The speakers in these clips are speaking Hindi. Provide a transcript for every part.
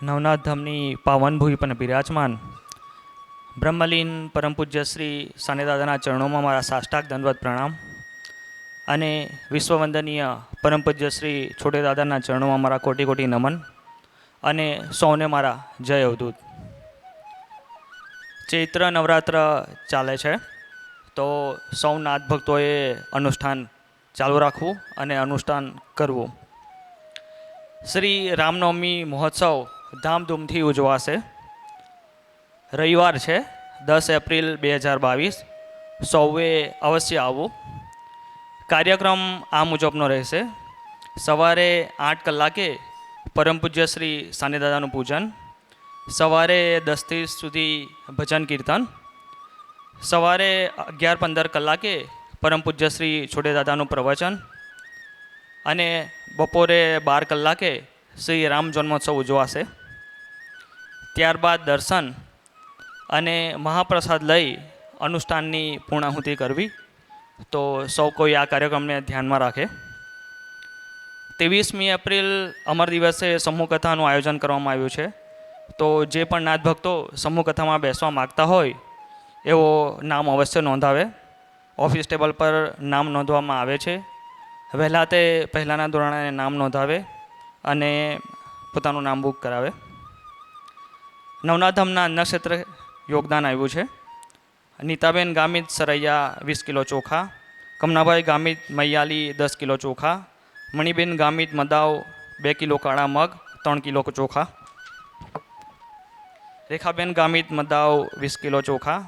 નવનાથ ધામની પાવન ભૂમિ પર બિરાજમાન બ્રહ્મલીન પરમ પૂજ્ય શ્રી સાનેદાદાના ચરણોમાં મારા સાષ્ટાંગ દંડવત પ્રણામ અને વિશ્વવંદનીય પરમ પૂજ્ય શ્રી છોટેદાદાના ચરણોમાં મારા કોટી કોટી નમન અને સૌને મારા જય અવધૂત. ચૈત્ર નવરાત્ર ચાલે છે, તો સૌ નાથ ભક્તોએ અનુષ્ઠાન ચાલુ રાખવું અને અનુષ્ઠાન કરવું. શ્રી રામનવમી મહોત્સવ ધામધૂમથી ઉજવાશે. રવિવાર છે 10 એપ્રિલ 2022. સૌએ અવશ્ય આવવું. કાર્યક્રમ આ મુજબનો રહેશે. સવારે 8 કલાકે પરમ પૂજ્ય શ્રી સાનિદાદાનું પૂજન, સવારે 10 સુધી ભજન કીર્તન, સવારે 11:15 કલાકે પરમ પૂજ્ય શ્રી છોટેદાદાનું પ્રવચન અને બપોરે 12 કલાકે શ્રી રામ જન્મોત્સવ ઉજવાશે. ત્યારબાદ દર્શન અને મહાપ્રસાદ લઈ અનુષ્ઠાનની પૂર્ણાહુતિ કરવી. તો સૌ કોઈ આ કાર્યક્રમને ધ્યાનમાં રાખે. 23મી એપ્રિલ અમર દિવસે સમૂહ કથાનું આયોજન કરવામાં આવ્યું છે. તો જે પણ નાથ ભક્તો સમૂહ કથામાં બેસવા માગતા હોય એવો નામ અવશ્ય નોંધાવે. ઓફિસ ટેબલ પર નામ નોંધવામાં આવે છે. વહેલા તે પહેલાંના ધોરણે નામ નોંધાવે અને પોતાનું નામ બુક કરાવે. નવનાથધામના અન્નક્ષેત્ર યોગદાન આવ્યું છે. નીતાબેન ગામિત સરૈયા 20 કિલો ચોખા, કમનાભાઈ ગામિત મૈયાલી 10 કિલો ચોખા, મણિબેન ગામિત મદાવ 2 કિલો કાળા મગ 3 કિલો ચોખા, રેખાબેન ગામિત મદાવ 20 કિલો ચોખા,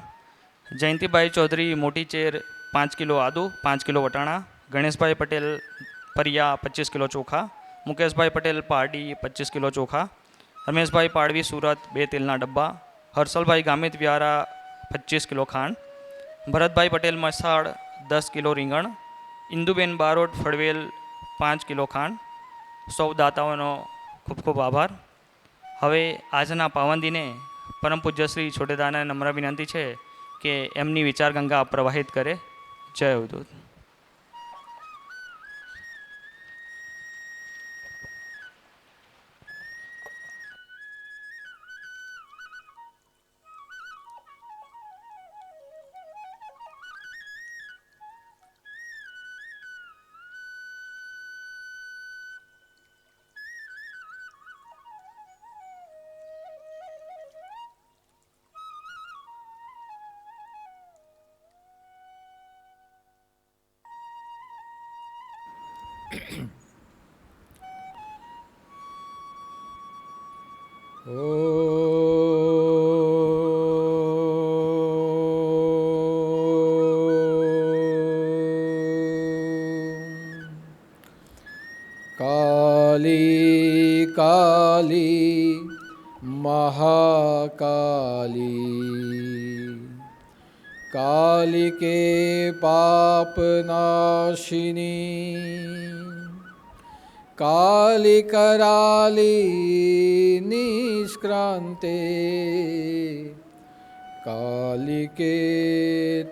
જયંતિભાઈ ચૌધરી મોટી ચેર 5 કિલો આદુ 5 કિલો વટાણા, ગણેશભાઈ પટેલ પરિયા 25 કિલો ચોખા, મુકેશભાઈ પટેલ પારડી 25 કિલો ચોખા, રમેશભાઈ પાડવી સુરત 2 તેલના ડબ્બા, હર્ષલભાઈ ગામિત વ્યારા 25 કિલો ખાંડ, ભરતભાઈ પટેલ મસાડ 10 કિલો રીંગણ, ઇન્દુબેન બારોટ ફળવેલ 5 કિલો ખાંડ. સૌ દાતાઓનો ખૂબ ખૂબ આભાર. હવે આજના પાવન દિને પરમ પૂજ્ય શ્રી છોટેદાદાને નમ્ર વિનંતી છે કે એમની વિચાર ગંગા પ્રવાહિત કરે. જય અવધૂત. काली काली महाकाली, कालिके पापनाशिनी, कालिकराली निष्क्रान्ते, कालिके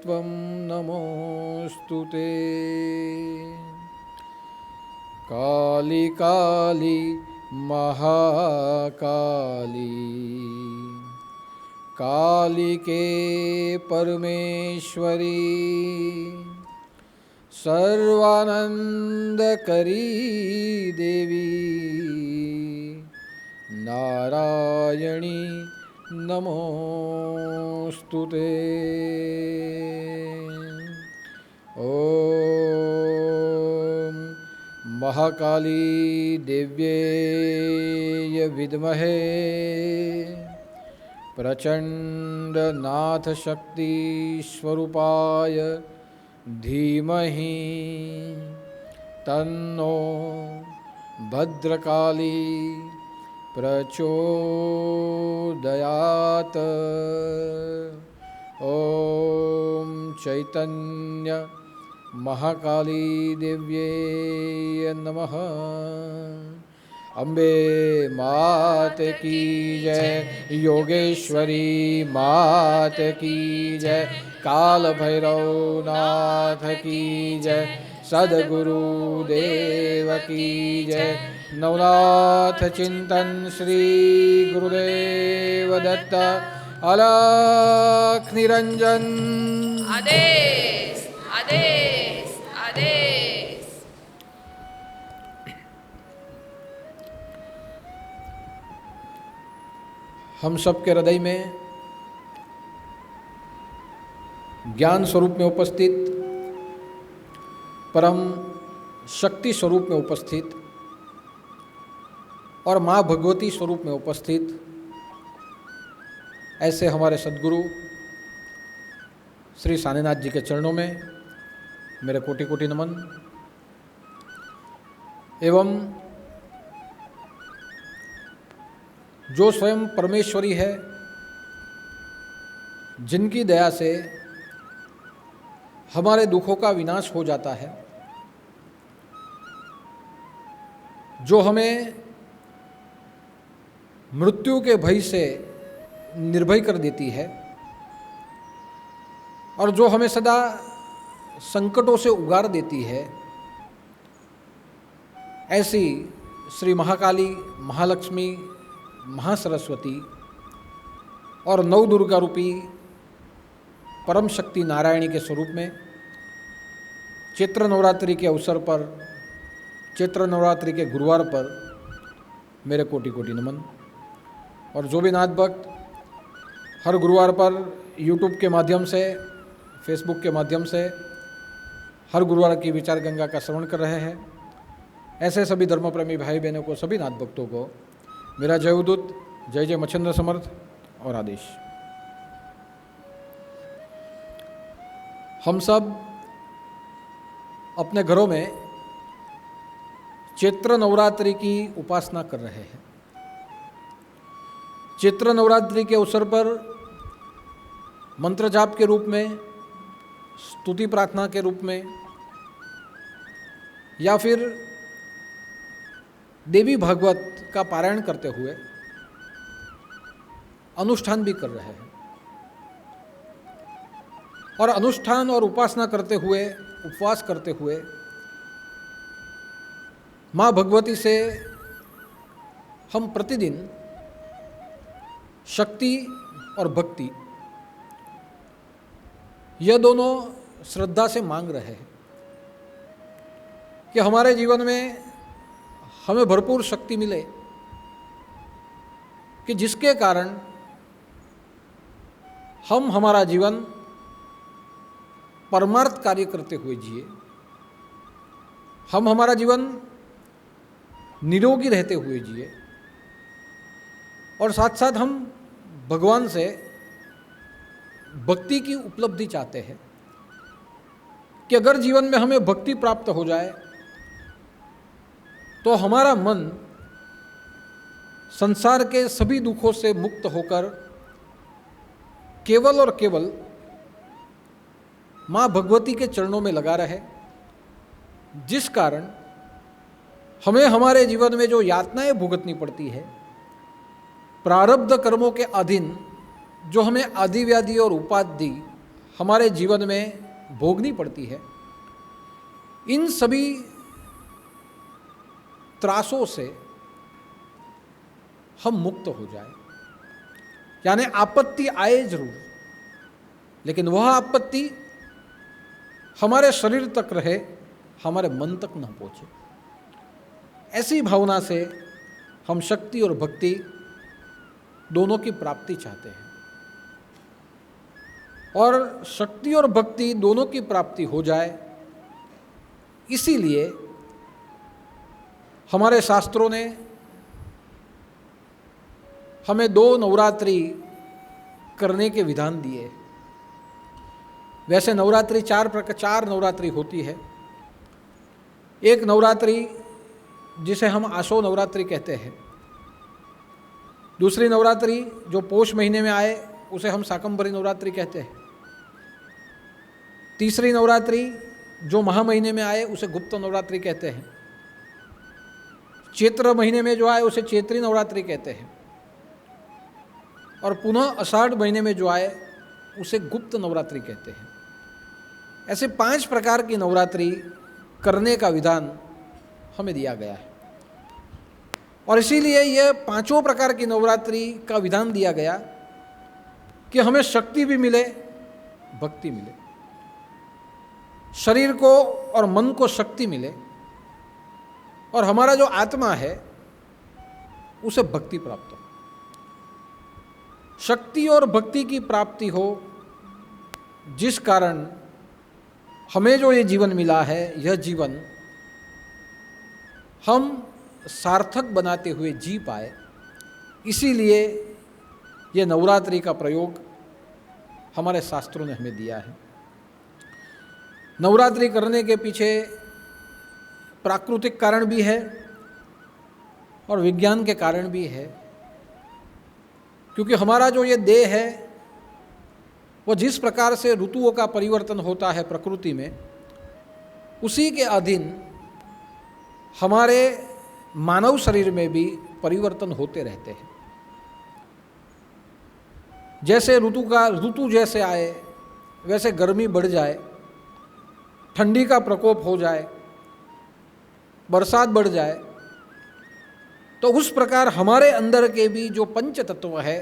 त्वं नमोऽस्तुते. काली काली महाकाली, कालिके परमेश्वरी, सर्वानंदकरी देवी, नारायणी नमोस्तुते. ओम महाकाली देव्यै विद्महे प्रचंड नाथ शक्ति स्वरूपाय धीमहि तन्नो भद्रकाली प्रचोदयात्. ओम चैतन्य महाकाली देव्ये नमः. अम्बे मात की जय, योगेश्वरी मात की जय, काल भैरव नाथ की जय, सदगुरु देव की जय। नवनाथ चिंतन श्री गुरुदेव दत्त, अलख निरंजन। आदेश आदेश आदेश। हम सबके हृदय में ज्ञान स्वरूप में उपस्थित, परम शक्ति स्वरूप में उपस्थित और माँ भगवती स्वरूप में उपस्थित ऐसे हमारे सद्गुरु श्री सानीनाथ जी के चरणों में मेरे कोटि कोटि नमन। एवं जो स्वयं परमेश्वरी है, जिनकी दया से हमारे दुखों का विनाश हो जाता है, जो हमें मृत्यु के भय से निर्भय कर देती है और जो हमें सदा संकटों से उगार देती है, ऐसी श्री महाकाली, महालक्ष्मी, महासरस्वती और नव दुर्गा रूपी परम शक्ति नारायणी के स्वरूप में चैत्र नवरात्रि के अवसर पर, चैत्र नवरात्रि के गुरुवार पर मेरे कोटि कोटि नमन। और जो भी नाथ भक्त हर गुरुवार पर यूट्यूब के माध्यम से, फेसबुक के माध्यम से हर गुरुवार की विचार गंगा का श्रवण कर रहे हैं, ऐसे सभी धर्मप्रेमी भाई बहनों को, सभी नाथ भक्तों को मेरा जय उदूत, जय जय मच्छिंद्र समर्थ और आदेश। हम सब अपने घरों में चैत्र नवरात्रि की उपासना कर रहे हैं। चैत्र नवरात्रि के अवसर पर मंत्र जाप के रूप में, स्तुति प्रार्थना के रूप में या फिर देवी भागवत का पारायण करते हुए अनुष्ठान भी कर रहे हैं। और अनुष्ठान और उपासना करते हुए, उपवास करते हुए माँ भगवती से हम प्रतिदिन शक्ति और भक्ति, यह दोनों श्रद्धा से मांग रहे हैं कि हमारे जीवन में हमें भरपूर शक्ति मिले, कि जिसके कारण हम हमारा जीवन परमार्थ कार्य करते हुए जिए, हम हमारा जीवन निरोगी रहते हुए जिए और साथ साथ हम भगवान से भक्ति की उपलब्धि चाहते हैं कि अगर जीवन में हमें भक्ति प्राप्त हो जाए तो हमारा मन संसार के सभी दुखों से मुक्त होकर केवल और केवल माँ भगवती के चरणों में लगा रहे, जिस कारण हमें हमारे जीवन में जो यातनाएं भुगतनी पड़ती है, प्रारब्ध कर्मों के अधीन जो हमें आदि व्याधि और उपाधि हमारे जीवन में भोगनी पड़ती है, इन सभी त्रासों से हम मुक्त हो जाए। यानी आपत्ति आए जरूर, लेकिन वह आपत्ति हमारे शरीर तक रहे, हमारे मन तक न पहुंचे। ऐसी भावना से हम शक्ति और भक्ति दोनों की प्राप्ति चाहते हैं। और शक्ति और भक्ति दोनों की प्राप्ति हो जाए, इसीलिए हमारे शास्त्रों ने हमें 2 नवरात्रि करने के विधान दिए। वैसे नवरात्रि 4 नवरात्रि होती है। एक नवरात्रि जिसे हम आसो नवरात्रि कहते हैं, दूसरी नवरात्रि जो पोष महीने में आए उसे हम शाकंभरी नवरात्रि कहते हैं, तीसरी नवरात्रि जो महा महीने में आए उसे गुप्त नवरात्रि कहते हैं, चैत्र महीने में जो आए उसे चैत्री नवरात्रि कहते हैं, और पुनः आषाढ़ महीने में जो आए उसे गुप्त नवरात्रि कहते हैं। ऐसे 5 प्रकार की नवरात्रि करने का विधान हमें दिया गया है और इसीलिए यह 5 प्रकार की नवरात्रि का विधान दिया गया कि हमें शक्ति भी मिले, भक्ति मिले, शरीर को और मन को शक्ति मिले और हमारा जो आत्मा है उसे भक्ति प्राप्त हो। शक्ति और भक्ति की प्राप्ति हो, जिस कारण हमें जो ये जीवन मिला है, यह जीवन हम सार्थक बनाते हुए जी पाए, इसीलिए ये नवरात्रि का प्रयोग हमारे शास्त्रों ने हमें दिया है। नवरात्रि करने के पीछे प्राकृतिक कारण भी है और विज्ञान के कारण भी है, क्योंकि हमारा जो ये देह है वो जिस प्रकार से ऋतुओं का परिवर्तन होता है प्रकृति में, उसी के अधीन हमारे मानव शरीर में भी परिवर्तन होते रहते हैं। जैसे ऋतु जैसे आए वैसे गर्मी बढ़ जाए, ठंडी का प्रकोप हो जाए, बरसात बढ़ जाए, तो उस प्रकार हमारे अंदर के भी जो पंच तत्व है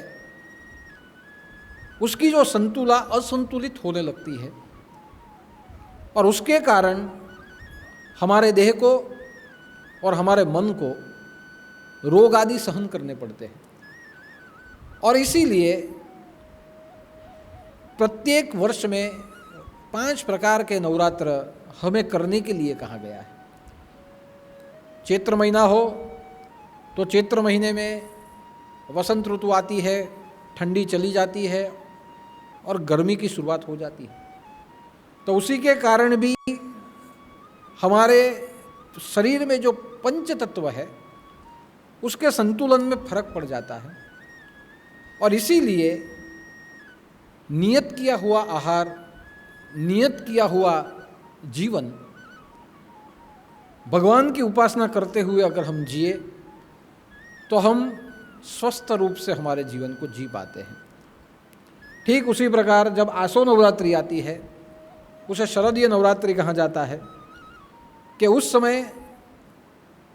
उसकी जो संतुला असंतुलित होने लगती है और उसके कारण हमारे देह को और हमारे मन को रोग आदि सहन करने पड़ते हैं। और इसीलिए प्रत्येक वर्ष में 5 प्रकार के नवरात्र हमें करने के लिए कहा गया है। चैत्र महीना हो तो चैत्र महीने में वसंत ऋतु आती है, ठंडी चली जाती है और गर्मी की शुरुआत हो जाती है, तो उसी के कारण भी हमारे शरीर में जो पंच तत्व है उसके संतुलन में फर्क पड़ जाता है और इसीलिए नियत किया हुआ आहार, नियत किया हुआ जीवन, भगवान की उपासना करते हुए अगर हम जिए तो हम स्वस्थ रूप से हमारे जीवन को जी पाते हैं। ठीक उसी प्रकार जब आसो नवरात्रि आती है, उसे शरदीय नवरात्रि कहा जाता है कि उस समय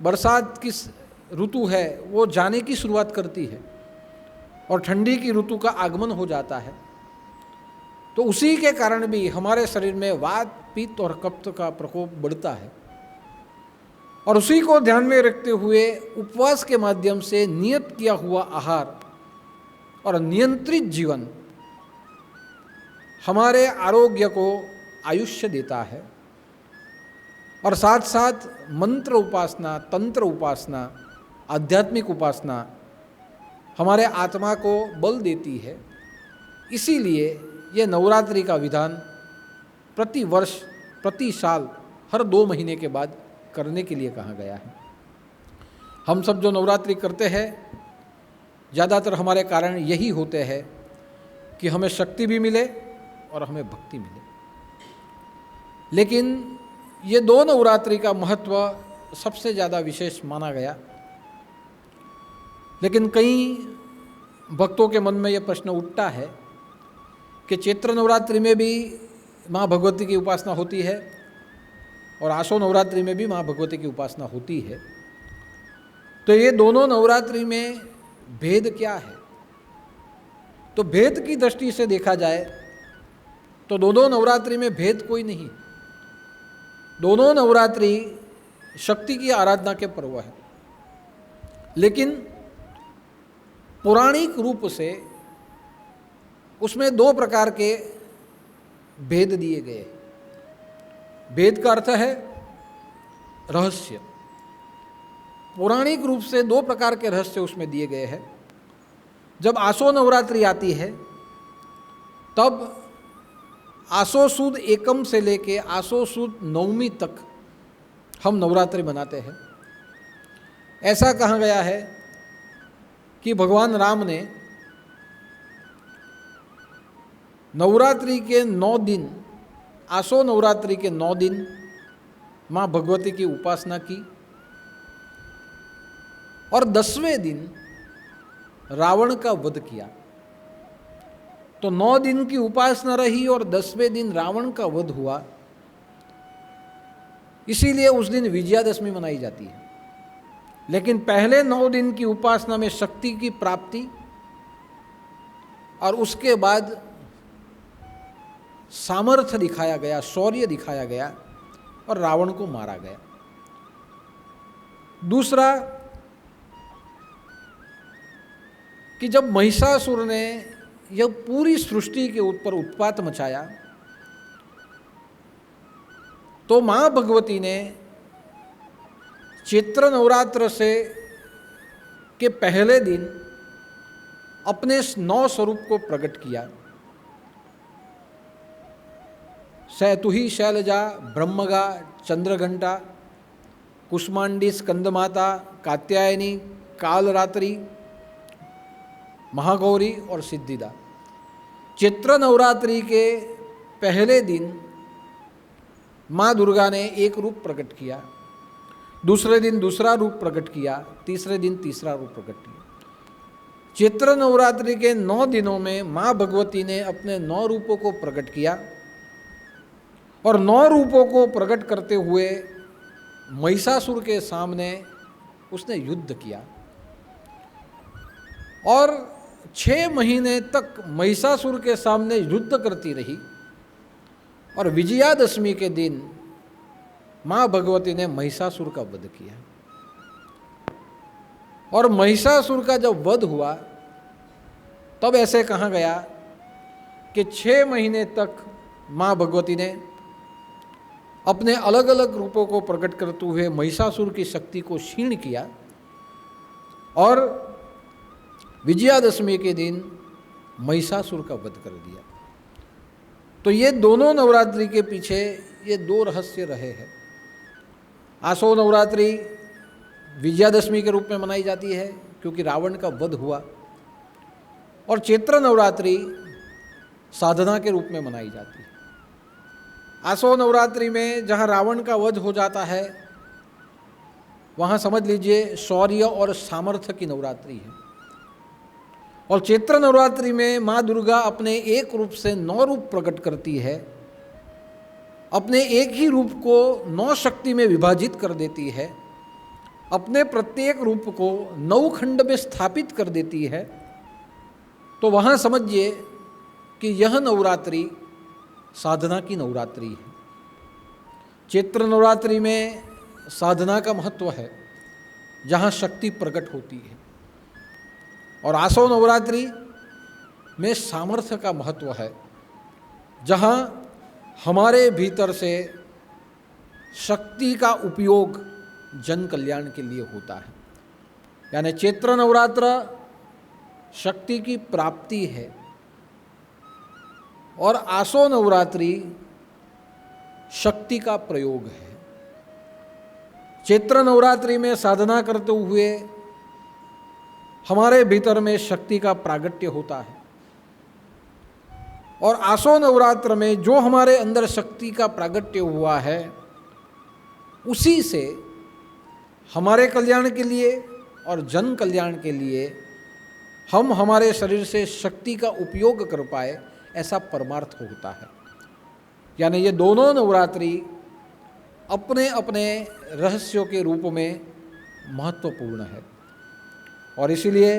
बरसात की ऋतु है वो जाने की शुरुआत करती है और ठंडी की ऋतु का आगमन हो जाता है, तो उसी के कारण भी हमारे शरीर में वात, पित्त और कफ का प्रकोप बढ़ता है और उसी को ध्यान में रखते हुए उपवास के माध्यम से नियत किया हुआ आहार और नियंत्रित जीवन हमारे आरोग्य को आयुष्य देता है और साथ साथ मंत्र उपासना, तंत्र उपासना, आध्यात्मिक उपासना हमारे आत्मा को बल देती है। इसीलिए ये नवरात्रि का विधान प्रति वर्ष, प्रति साल, हर 2 महीने के बाद करने के लिए कहा गया है। हम सब जो नवरात्रि करते हैं, ज़्यादातर हमारे कारण यही होते हैं कि हमें शक्ति भी मिले और हमें भक्ति मिले। लेकिन ये 2 नवरात्रि का महत्व सबसे ज़्यादा विशेष माना गया। लेकिन कई भक्तों के मन में ये प्रश्न उठता है कि चैत्र नवरात्रि में भी माँ भगवती की उपासना होती है और आसो नवरात्रि में भी माँ भगवती की उपासना होती है, तो ये दोनों नवरात्रि में भेद क्या है? तो भेद की दृष्टि से देखा जाए तो दोनों नवरात्रि में भेद कोई नहीं। दोनों नवरात्रि शक्ति की आराधना के पर्व है, लेकिन पौराणिक रूप से उसमें 2 प्रकार के भेद दिए गए। भेद का अर्थ है रहस्य। पौराणिक रूप से 2 प्रकार के रहस्य उसमें दिए गए हैं। जब आसो नवरात्रि आती है तब आसो सुद एकम से लेके आसो सुद नवमी तक हम नवरात्रि मनाते हैं। ऐसा कहा गया है कि भगवान राम ने नवरात्रि के 9 दिन, आसो नवरात्रि के 9 दिन माँ भगवती की उपासना की और 10वें दिन रावण का वध किया। तो 9 दिन की उपासना रही और 10वें दिन रावण का वध हुआ, इसीलिए उस दिन विजयादशमी मनाई जाती है। लेकिन पहले 9 दिन की उपासना में शक्ति की प्राप्ति और उसके बाद सामर्थ्य दिखाया गया, शौर्य दिखाया गया और रावण को मारा गया। दूसरा कि जब महिषासुर ने यह पूरी सृष्टि के ऊपर उत्पात मचाया तो मां भगवती ने चैत्र नवरात्र से के पहले दिन अपने 9 स्वरूप को प्रकट किया। सैतुही शैलजा, ब्रह्मगा, चंद्रघंटा, कुष्मांडी, स्कंदमाता, कात्यायनी, कालरात्रि, महागौरी और सिद्धिदा। चैत्र नवरात्रि के पहले दिन माँ दुर्गा ने एक रूप प्रकट किया, दूसरे दिन दूसरा रूप प्रकट किया, तीसरे दिन तीसरा रूप प्रकट किया। चैत्र नवरात्रि के 9 दिनों में माँ भगवती ने अपने 9 रूपों को प्रकट किया और 9 रूपों को प्रकट करते हुए महिषासुर के सामने उसने युद्ध किया और 6 महीने तक महिषासुर के सामने युद्ध करती रही और विजयादशमी के दिन माँ भगवती ने महिषासुर का वध किया। और महिषासुर का जब वध हुआ तब ऐसे कहा गया कि 6 महीने तक माँ भगवती ने अपने अलग अलग रूपों को प्रकट करते हुए महिषासुर की शक्ति को क्षीण किया और विजयादशमी के दिन महिषासुर का वध कर दिया। तो ये दोनों नवरात्रि के पीछे ये 2 रहस्य रहे हैं। आसो नवरात्रि विजयादशमी के रूप में मनाई जाती है क्योंकि रावण का वध हुआ और चैत्र नवरात्रि साधना के रूप में मनाई जाती है। आसो नवरात्रि में जहाँ रावण का वध हो जाता है वहाँ समझ लीजिए शौर्य और सामर्थ्य की नवरात्रि है। और चैत्र नवरात्रि में माँ दुर्गा अपने एक रूप से 9 रूप प्रकट करती है, अपने एक ही रूप को 9 शक्ति में विभाजित कर देती है, अपने प्रत्येक रूप को 9 खंड में स्थापित कर देती है। तो वहाँ समझिए कि यह नवरात्रि साधना की नवरात्रि है। चैत्र नवरात्रि में साधना का महत्व है जहाँ शक्ति प्रकट होती है और आसो नवरात्रि में सामर्थ्य का महत्व है जहाँ हमारे भीतर से शक्ति का उपयोग जन कल्याण के लिए होता है। यानी चैत्र नवरात्र शक्ति की प्राप्ति है और आसो नवरात्रि शक्ति का प्रयोग है। चैत्र नवरात्रि में साधना करते हुए हमारे भीतर में शक्ति का प्रागट्य होता है और आसो नवरात्र में जो हमारे अंदर शक्ति का प्रागट्य हुआ है उसी से हमारे कल्याण के लिए और जन कल्याण के लिए हम हमारे शरीर से शक्ति का उपयोग कर पाए, ऐसा परमार्थ होता है। यानी ये दोनों नवरात्रि अपने अपने रहस्यों के रूप में महत्वपूर्ण है और इसीलिए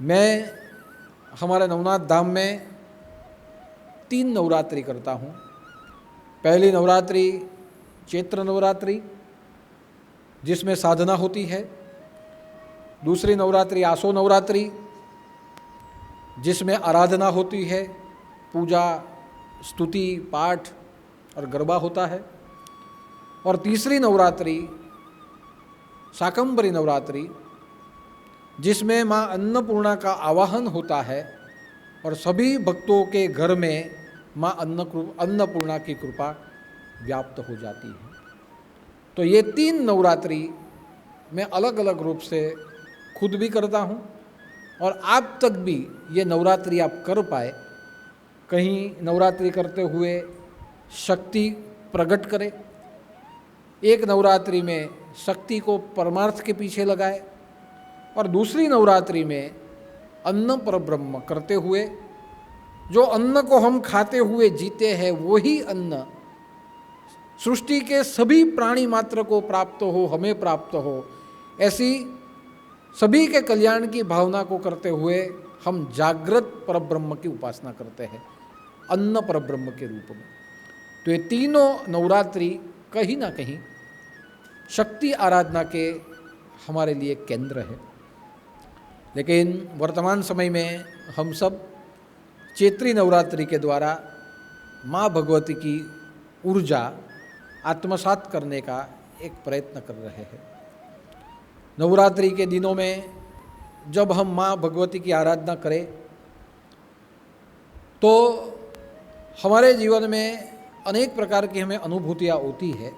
मैं हमारे नवनाथ धाम में 3 नवरात्रि करता हूँ। पहली नवरात्रि चैत्र नवरात्रि जिसमें साधना होती है, दूसरी नवरात्रि आसो नवरात्रि जिसमें आराधना होती है, पूजा, स्तुति, पाठ और गरबा होता है, और तीसरी नवरात्रि शाकंभरी नवरात्रि जिसमें माँ अन्नपूर्णा का आवाहन होता है और सभी भक्तों के घर में माँ अन्नपूर्णा की कृपा व्याप्त हो जाती है। तो ये 3 नवरात्रि मैं अलग अलग रूप से खुद भी करता हूँ और आप तक भी ये नवरात्रि आप कर पाए। कहीं नवरात्रि करते हुए शक्ति प्रकट करें, एक नवरात्रि में शक्ति को परमार्थ के पीछे लगाए और दूसरी नवरात्रि में अन्न पर ब्रह्म करते हुए जो अन्न को हम खाते हुए जीते हैं वही अन्न सृष्टि के सभी प्राणी मात्र को प्राप्त हो, हमें प्राप्त हो, ऐसी सभी के कल्याण की भावना को करते हुए हम जागृत परब्रह्म की उपासना करते हैं, अन्न परब्रह्म के रूप में। तो ये तीनों नवरात्रि कहीं ना कहीं शक्ति आराधना के हमारे लिए केंद्र है। लेकिन वर्तमान समय में हम सब चैत्री नवरात्रि के द्वारा माँ भगवती की ऊर्जा आत्मसात करने का एक प्रयत्न कर रहे हैं। नवरात्रि के दिनों में जब हम माँ भगवती की आराधना करें तो हमारे जीवन में अनेक प्रकार की हमें अनुभूतियाँ होती है।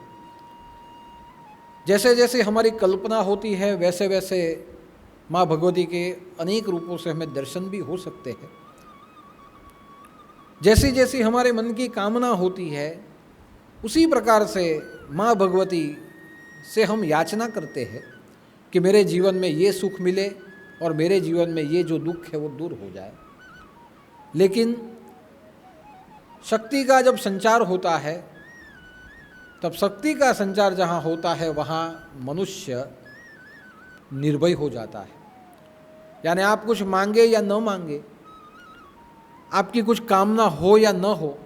जैसे जैसे हमारी कल्पना होती है वैसे वैसे माँ भगवती के अनेक रूपों से हमें दर्शन भी हो सकते हैं। जैसी जैसी हमारे मन की कामना होती है उसी प्रकार से माँ भगवती से हम याचना करते हैं कि मेरे जीवन में ये सुख मिले और मेरे जीवन में ये जो दुख है वो दूर हो जाए। लेकिन शक्ति का जब संचार होता है तब शक्ति का संचार जहाँ होता है वहाँ मनुष्य निर्भय हो जाता है। यानी आप कुछ मांगे या न मांगे, आपकी कुछ कामना हो या न हो,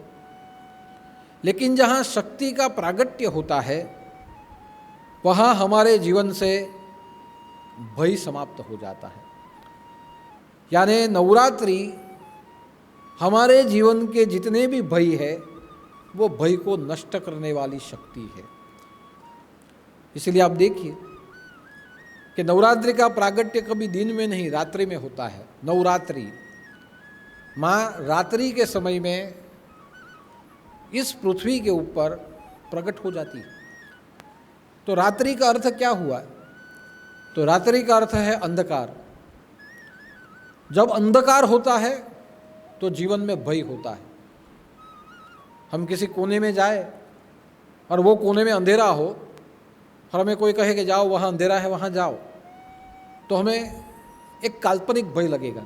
लेकिन जहाँ शक्ति का प्रागट्य होता है वहाँ हमारे जीवन से भय समाप्त हो जाता है। यानी नवरात्रि हमारे जीवन के जितने भी भय है वो भय को नष्ट करने वाली शक्ति है। इसलिए आप देखिए कि नवरात्रि का प्रागट्य कभी दिन में नहीं, रात्रि में होता है। नवरात्रि माँ रात्रि के समय में इस पृथ्वी के ऊपर प्रकट हो जाती है। तो रात्रि का अर्थ क्या हुआ? तो रात्रि का अर्थ है अंधकार। जब अंधकार होता है तो जीवन में भय होता है। हम किसी कोने में जाए और वो कोने में अंधेरा हो और हमें कोई कहे कि जाओ वहाँ अंधेरा है वहाँ जाओ, तो हमें एक काल्पनिक भय लगेगा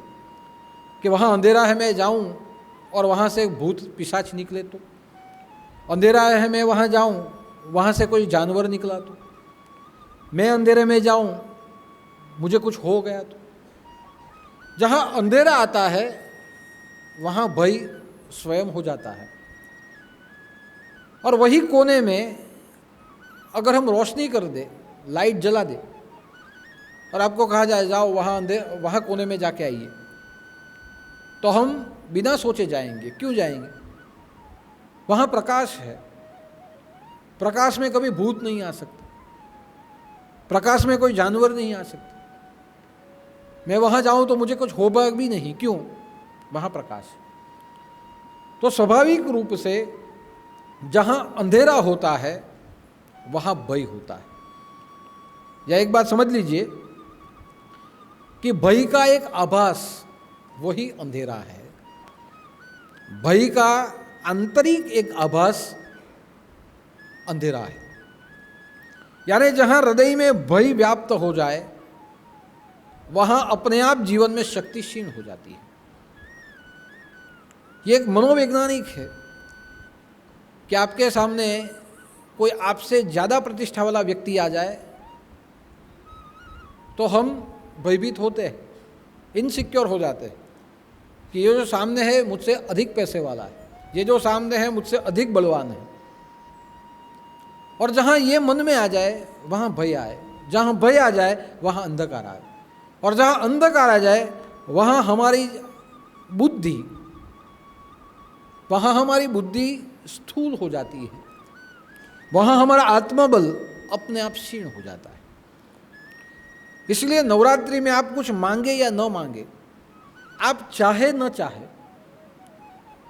कि वहाँ अंधेरा है मैं जाऊँ और वहाँ से भूत पिशाच निकले तो, अंधेरा है मैं वहाँ जाऊँ वहाँ से कोई जानवर निकला तो, मैं अंधेरे में जाऊँ मुझे कुछ हो गया तो। जहाँ अंधेरा आता है वहाँ भय स्वयं हो जाता है। और वही कोने में अगर हम रोशनी कर दे, लाइट जला दे और आपको कहा जाए जाओ वहाँ कोने में जाके आइए, तो हम बिना सोचे जाएंगे। क्यों जाएंगे? वहाँ प्रकाश है। प्रकाश में कभी भूत नहीं आ सकता, प्रकाश में कोई जानवर नहीं आ सकता। मैं वहाँ जाऊँ तो मुझे कुछ होगा भी नहीं। क्यों? वहाँ प्रकाश। तो स्वाभाविक रूप से जहाँ अंधेरा होता है वहाँ भय होता है। या एक बात समझ लीजिए कि भय का एक आभास वही अंधेरा है। भय का आंतरिक एक आभास अंधेरा है। यानी जहाँ हृदय में भय व्याप्त हो जाए वहाँ अपने आप जीवन में शक्ति क्षीण हो जाती है। ये एक मनोवैज्ञानिक है कि आपके सामने कोई आपसे ज़्यादा प्रतिष्ठा वाला व्यक्ति आ जाए तो हम भयभीत होते हैं, इनसिक्योर हो जाते हैं कि ये जो सामने है मुझसे अधिक पैसे वाला है, ये जो सामने है मुझसे अधिक बलवान है। और जहाँ ये मन में आ जाए वहाँ भय आए, जहाँ भय आ जाए वहाँ अंधकार आए, और जहाँ अंधकार आ जाए वहाँ हमारी बुद्धि स्थूल हो जाती है, वहाँ हमारा आत्मबल अपने आप क्षीण हो जाता है। इसलिए नवरात्रि में आप कुछ मांगे या न मांगे, आप चाहे न चाहे,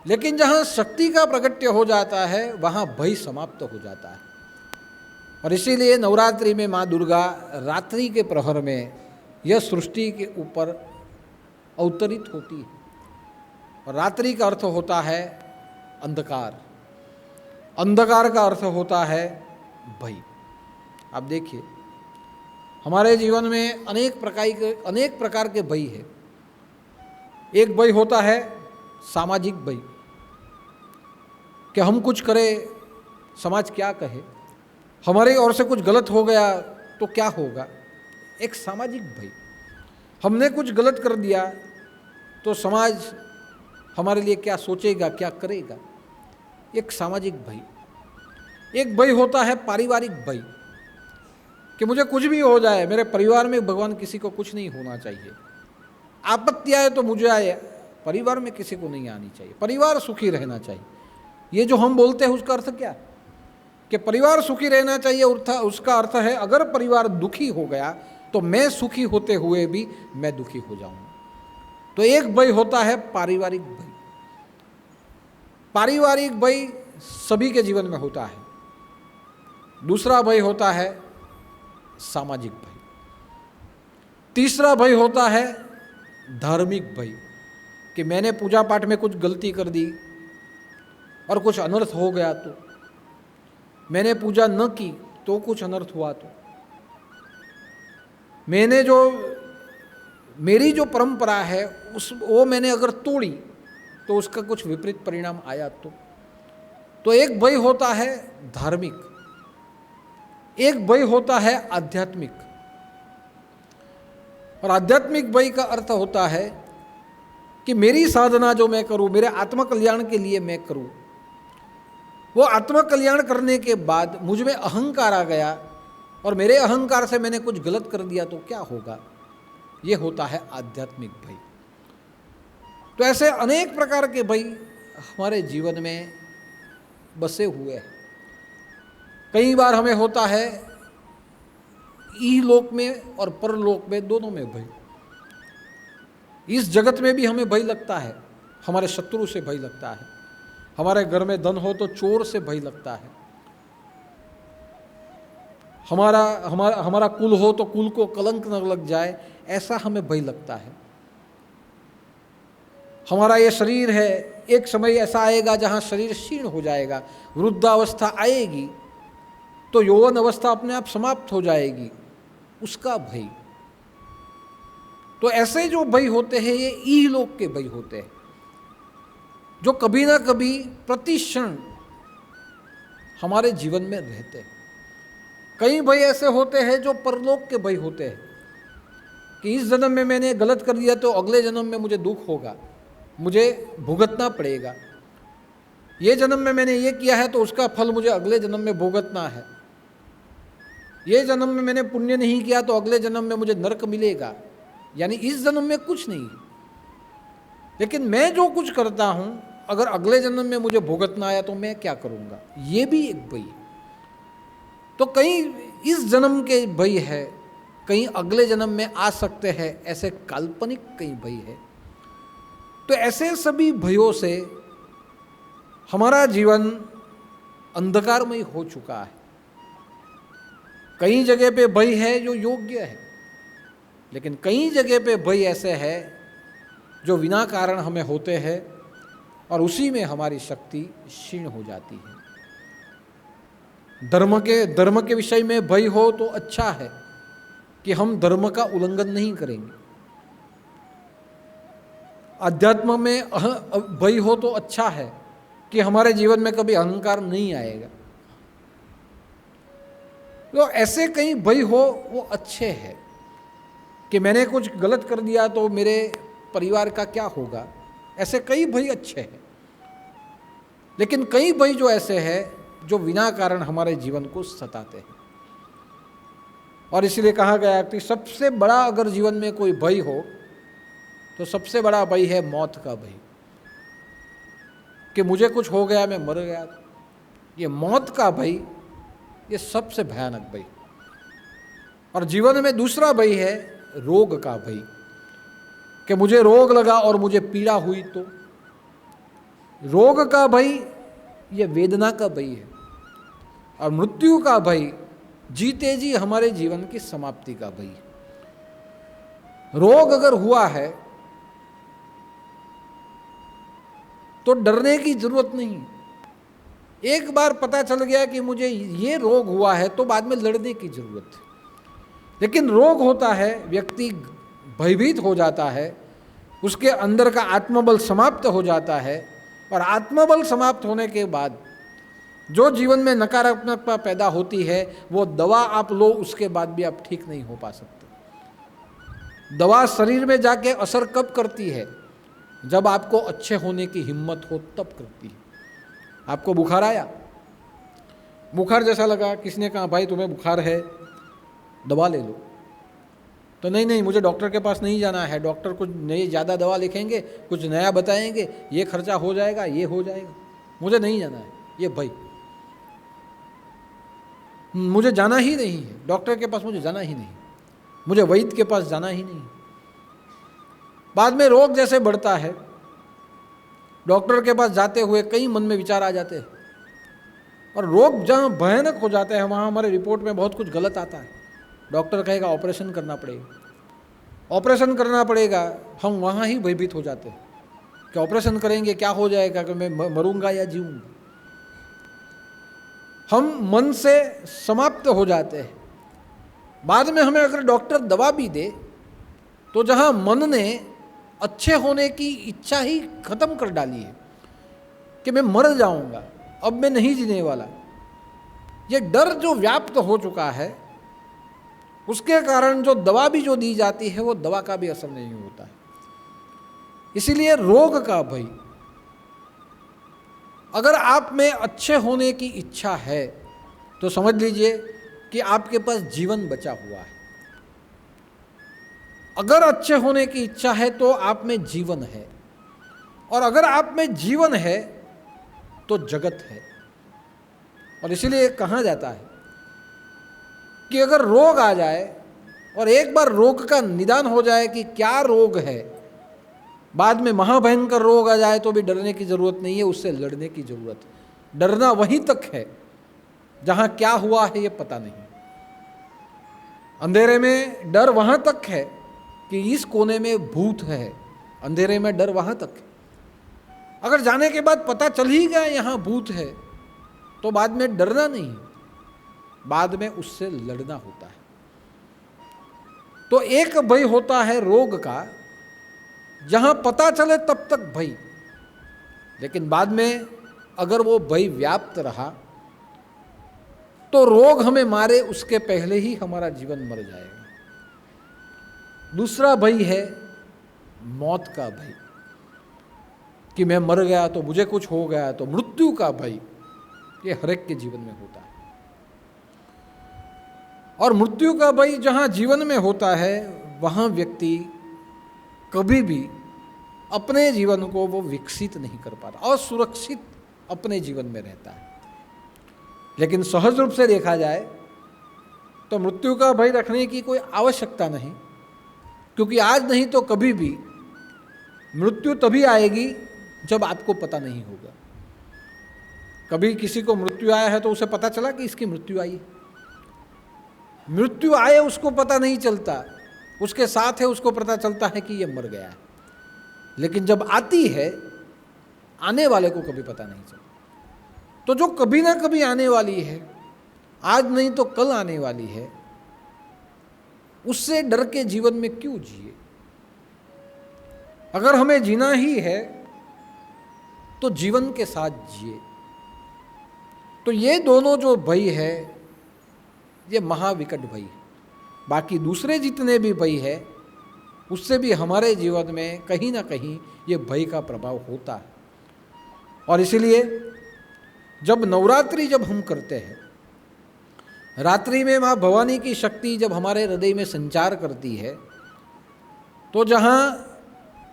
लेकिन जहाँ शक्ति का प्रकट्य हो जाता है वहाँ भय समाप्त हो जाता है। और इसीलिए नवरात्रि में माँ दुर्गा रात्रि के प्रहर में यह सृष्टि के ऊपर अवतरित होती है। और रात्रि का अर्थ होता है अंधकार, अंधकार का अर्थ होता है भय। आप देखिए हमारे जीवन में अनेक प्रकार के भय है। एक भय होता है सामाजिक भय, कि हम कुछ करें समाज क्या कहे, हमारी ओर से कुछ गलत हो गया तो क्या होगा, एक सामाजिक भय। हमने कुछ गलत कर दिया तो समाज हमारे लिए क्या सोचेगा, क्या करेगा, एक सामाजिक भय। एक भय होता है पारिवारिक भय, कि मुझे कुछ भी हो जाए, मेरे परिवार में भगवान किसी को कुछ नहीं होना चाहिए, आपत्ति आए तो मुझे आए, परिवार में किसी को नहीं आनी चाहिए, परिवार सुखी रहना चाहिए। ये जो हम बोलते हैं उसका अर्थ क्या, कि परिवार सुखी रहना चाहिए, उसका अर्थ है अगर परिवार दुखी हो गया तो मैं सुखी होते हुए भी मैं दुखी हो जाऊंगा। तो एक भय होता है पारिवारिक भय। पारिवारिक भय सभी के जीवन में होता है। दूसरा भय होता है सामाजिक भय। तीसरा भय होता है धार्मिक भय, कि मैंने पूजा पाठ में कुछ गलती कर दी और कुछ अनर्थ हो गया तो, मैंने पूजा न की तो कुछ अनर्थ हुआ तो, मेरी जो परंपरा है वो मैंने अगर तोड़ी तो उसका कुछ विपरीत परिणाम आया तो एक भय होता है धार्मिक, एक भय होता है आध्यात्मिक। और आध्यात्मिक भय का अर्थ होता है कि मेरी साधना जो मैं करूं, मेरे आत्मकल्याण के लिए मैं करूं, वो आत्मकल्याण करने के बाद मुझ में अहंकार आ गया और मेरे अहंकार से मैंने कुछ गलत कर दिया तो क्या होगा, ये होता है आध्यात्मिक भय। तो ऐसे अनेक प्रकार के भय हमारे जीवन में बसे हुए हैं। कई बार हमें होता है इहलोक में और परलोक में, दोनों में भय। इस जगत में भी हमें भय लगता है, हमारे शत्रु से भय लगता है, हमारे घर में धन हो तो चोर से भय लगता है, हमारा कुल हो तो कुल को कलंक न लग जाए, ऐसा हमें भय लगता है। हमारा ये शरीर है, एक समय ऐसा आएगा जहाँ शरीर क्षीण हो जाएगा, वृद्धावस्था आएगी तो यौवन अवस्था अपने आप समाप्त हो जाएगी, उसका भय। तो ऐसे जो भय होते हैं ये इहलोक के भय होते हैं, जो कभी ना कभी प्रतिक्षण हमारे जीवन में रहते हैं। कई भय ऐसे होते हैं जो परलोक के भय होते हैं, कि इस जन्म में मैंने गलत कर दिया तो अगले जन्म में मुझे दुख होगा, मुझे भुगतना पड़ेगा। ये जन्म में मैंने ये किया है तो उसका फल मुझे अगले जन्म में भुगतना है। ये जन्म में मैंने पुण्य नहीं किया तो अगले जन्म में मुझे नरक मिलेगा, यानी इस जन्म में कुछ नहीं, लेकिन मैं जो कुछ करता हूं अगर अगले जन्म में मुझे भुगतना आया तो मैं क्या करूंगा, ये भी एक भय है। तो कहीं इस जन्म के भय है, कहीं अगले जन्म में आ सकते हैं, ऐसे काल्पनिक कई भय है। तो ऐसे सभी भयों से हमारा जीवन अंधकारमय हो चुका है। कई जगह पे भय है जो योग्य है, लेकिन कई जगह पे भय ऐसे है जो बिना कारण हमें होते हैं और उसी में हमारी शक्ति क्षीण हो जाती है। धर्म के विषय में भय हो तो अच्छा है कि हम धर्म का उल्लंघन नहीं करेंगे। अध्यात्म में भय हो तो अच्छा है कि हमारे जीवन में कभी अहंकार नहीं आएगा। तो ऐसे कई भय हो वो अच्छे हैं, कि मैंने कुछ गलत कर दिया तो मेरे परिवार का क्या होगा, ऐसे कई भय अच्छे हैं। लेकिन कई भय जो ऐसे हैं जो बिना कारण हमारे जीवन को सताते हैं। और इसलिए कहा गया कि सबसे बड़ा अगर जीवन में कोई भय हो तो सबसे बड़ा भय है मौत का भय, कि मुझे कुछ हो गया, मैं मर गया। ये मौत का भय ये सबसे भयानक भय। और जीवन में दूसरा भय है रोग का भय, कि मुझे रोग लगा और मुझे पीड़ा हुई तो। रोग का भय ये वेदना का भय है, और मृत्यु का भय जीते जी हमारे जीवन की समाप्ति का भय। रोग अगर हुआ है तो डरने की जरूरत नहीं। एक बार पता चल गया कि मुझे ये रोग हुआ है तो बाद में लड़ने की जरूरत है। लेकिन रोग होता है, व्यक्ति भयभीत हो जाता है उसके अंदर का आत्मबल समाप्त हो जाता है। और आत्मबल समाप्त होने के बाद जो जीवन में नकारात्मकता पैदा होती है, वो दवा आप लो, उसके बाद भी आप ठीक नहीं हो पा सकते। दवा शरीर में जाके असर कब करती है? जब आपको अच्छे होने की हिम्मत हो तब करती है। आपको बुखार आया, बुखार जैसा लगा, किसने कहा भाई तुम्हें बुखार है, दवा ले लो। तो नहीं नहीं, मुझे डॉक्टर के पास नहीं जाना है, डॉक्टर कुछ नई ज़्यादा दवा लिखेंगे, कुछ नया बताएंगे, ये खर्चा हो जाएगा, ये हो जाएगा, मुझे नहीं जाना है। ये भाई मुझे जाना ही नहीं है, डॉक्टर के पास मुझे जाना ही नहीं, मुझे वैद्य के पास जाना ही नहीं। बाद में रोग जैसे बढ़ता है, डॉक्टर के पास जाते हुए कई मन में विचार आ जाते हैं, और रोग जहाँ भयानक हो जाते हैं वहाँ हमारे रिपोर्ट में बहुत कुछ गलत आता है। डॉक्टर कहेगा ऑपरेशन करना पड़ेगा, ऑपरेशन करना पड़ेगा, हम वहाँ ही भयभीत हो जाते हैं कि ऑपरेशन करेंगे क्या हो जाएगा, कि मैं मरूंगा या जीऊँगा। हम मन से समाप्त हो जाते हैं। बाद में हमें अगर डॉक्टर दवा भी दे तो जहाँ मन ने अच्छे होने की इच्छा ही खत्म कर डाली है कि मैं मर जाऊंगा, अब मैं नहीं जीने वाला, ये डर जो व्याप्त हो चुका है, उसके कारण जो दवा भी जो दी जाती है वो दवा का भी असर नहीं होता है। इसीलिए रोग का भय, अगर आप में अच्छे होने की इच्छा है तो समझ लीजिए कि आपके पास जीवन बचा हुआ है। अगर अच्छे होने की इच्छा है तो आप में जीवन है, और अगर आप में जीवन है तो जगत है। और इसीलिए कहा जाता है कि अगर रोग आ जाए और एक बार रोग का निदान हो जाए कि क्या रोग है, बाद में महाभयंकर रोग आ जाए तो भी डरने की ज़रूरत नहीं है, उससे लड़ने की ज़रूरत है। डरना वहीं तक है जहाँ क्या हुआ है ये पता नहीं। अंधेरे में डर वहाँ तक है कि इस कोने में भूत है, अंधेरे में डर वहाँ तक है। अगर जाने के बाद पता चल ही गया यहाँ भूत है तो बाद में डरना नहीं, बाद में उससे लड़ना होता है। तो एक भय होता है रोग का, जहां पता चले तब तक भय, लेकिन बाद में अगर वो भय व्याप्त रहा तो रोग हमें मारे उसके पहले ही हमारा जीवन मर जाएगा। दूसरा भय है मौत का भय, कि मैं मर गया तो मुझे कुछ हो गया, तो मृत्यु का भय, ये हर एक के जीवन में होता है। और मृत्यु का भय जहाँ जीवन में होता है वहाँ व्यक्ति कभी भी अपने जीवन को वो विकसित नहीं कर पाता और सुरक्षित अपने जीवन में रहता है। लेकिन सहज रूप से देखा जाए तो मृत्यु का भय रखने की कोई आवश्यकता नहीं, क्योंकि आज नहीं तो कभी भी मृत्यु तभी आएगी जब आपको पता नहीं होगा। कभी किसी को मृत्यु आया है तो उसे पता चला कि इसकी मृत्यु आई है? मृत्यु आए उसको पता नहीं चलता, उसके साथ है उसको पता चलता है कि ये मर गया है। लेकिन जब आती है, आने वाले को कभी पता नहीं चलता। तो जो कभी ना कभी आने वाली है, आज नहीं तो कल आने वाली है, उससे डर के जीवन में क्यों जिए? अगर हमें जीना ही है तो जीवन के साथ जिए। तो ये दोनों जो भय है ये महाविकट भय है। बाकी दूसरे जितने भी भय है उससे भी हमारे जीवन में कहीं ना कहीं ये भय का प्रभाव होता है। और इसीलिए जब नवरात्रि जब हम करते हैं, रात्रि में माँ भवानी की शक्ति जब हमारे हृदय में संचार करती है, तो जहाँ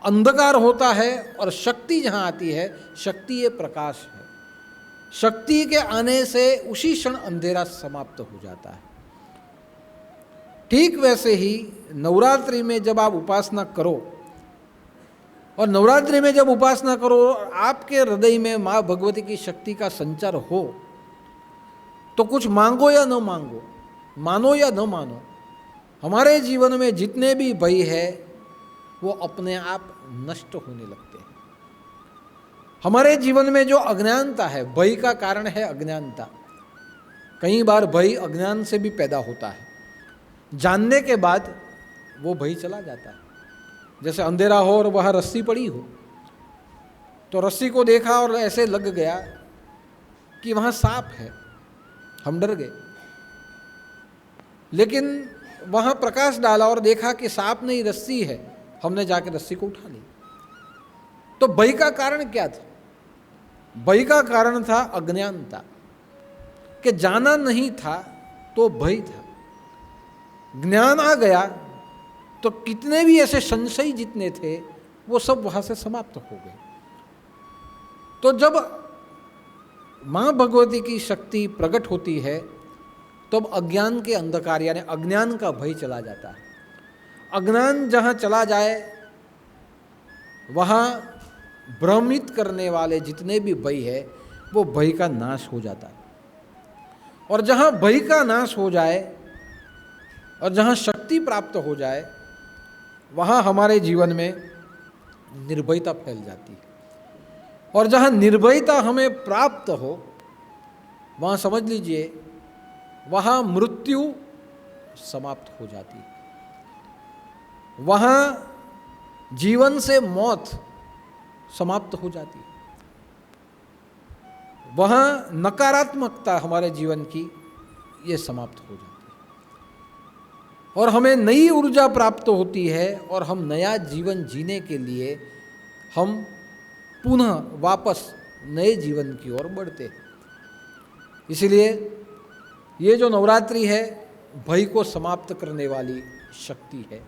अंधकार होता है और शक्ति जहाँ आती है, शक्ति ये प्रकाश है। शक्ति के आने से उसी क्षण अंधेरा समाप्त हो जाता है। ठीक वैसे ही नवरात्रि में जब आप उपासना करो, और नवरात्रि में जब उपासना करो आपके हृदय में माँ भगवती की शक्ति का संचार हो, तो कुछ मांगो या न मांगो, मानो या न मानो, हमारे जीवन में जितने भी भय है वो अपने आप नष्ट होने लगते हैं। हमारे जीवन में जो अज्ञानता है, भय का कारण है अज्ञानता। कई बार भय अज्ञान से भी पैदा होता है, जानने के बाद वो भय चला जाता है। जैसे अंधेरा हो और वहाँ रस्सी पड़ी हो, तो रस्सी को देखा और ऐसे लग गया कि वहाँ सांप है, हम डर गए। लेकिन वहाँ प्रकाश डाला और देखा कि सांप नहीं, रस्सी है, हमने जाके रस्सी को उठा ली। तो भय का कारण क्या था? भय का कारण था अज्ञानता, कि जाना नहीं था तो भय था। ज्ञान आ गया तो कितने भी ऐसे संशय जितने थे वो सब वहाँ से समाप्त हो गए। तो जब माँ भगवती की शक्ति प्रकट होती है तब अज्ञान के अंधकार यानी अज्ञान का भय चला जाता है। अज्ञान जहाँ चला जाए वहाँ भ्रमित करने वाले जितने भी भय है वो भय का नाश हो जाता है। और जहाँ भय का नाश हो जाए और जहाँ शक्ति प्राप्त हो जाए वहाँ हमारे जीवन में निर्भयता फैल जाती है। और जहाँ निर्भयता हमें प्राप्त हो वहाँ समझ लीजिए वहाँ मृत्यु समाप्त हो जाती है। वहाँ जीवन से मौत समाप्त हो जाती है। वहाँ नकारात्मकता हमारे जीवन की ये समाप्त हो जाती है और हमें नई ऊर्जा प्राप्त होती है और हम नया जीवन जीने के लिए हम पुनः वापस नए जीवन की ओर बढ़ते हैं। इसलिए ये जो नवरात्रि है भय को समाप्त करने वाली शक्ति है।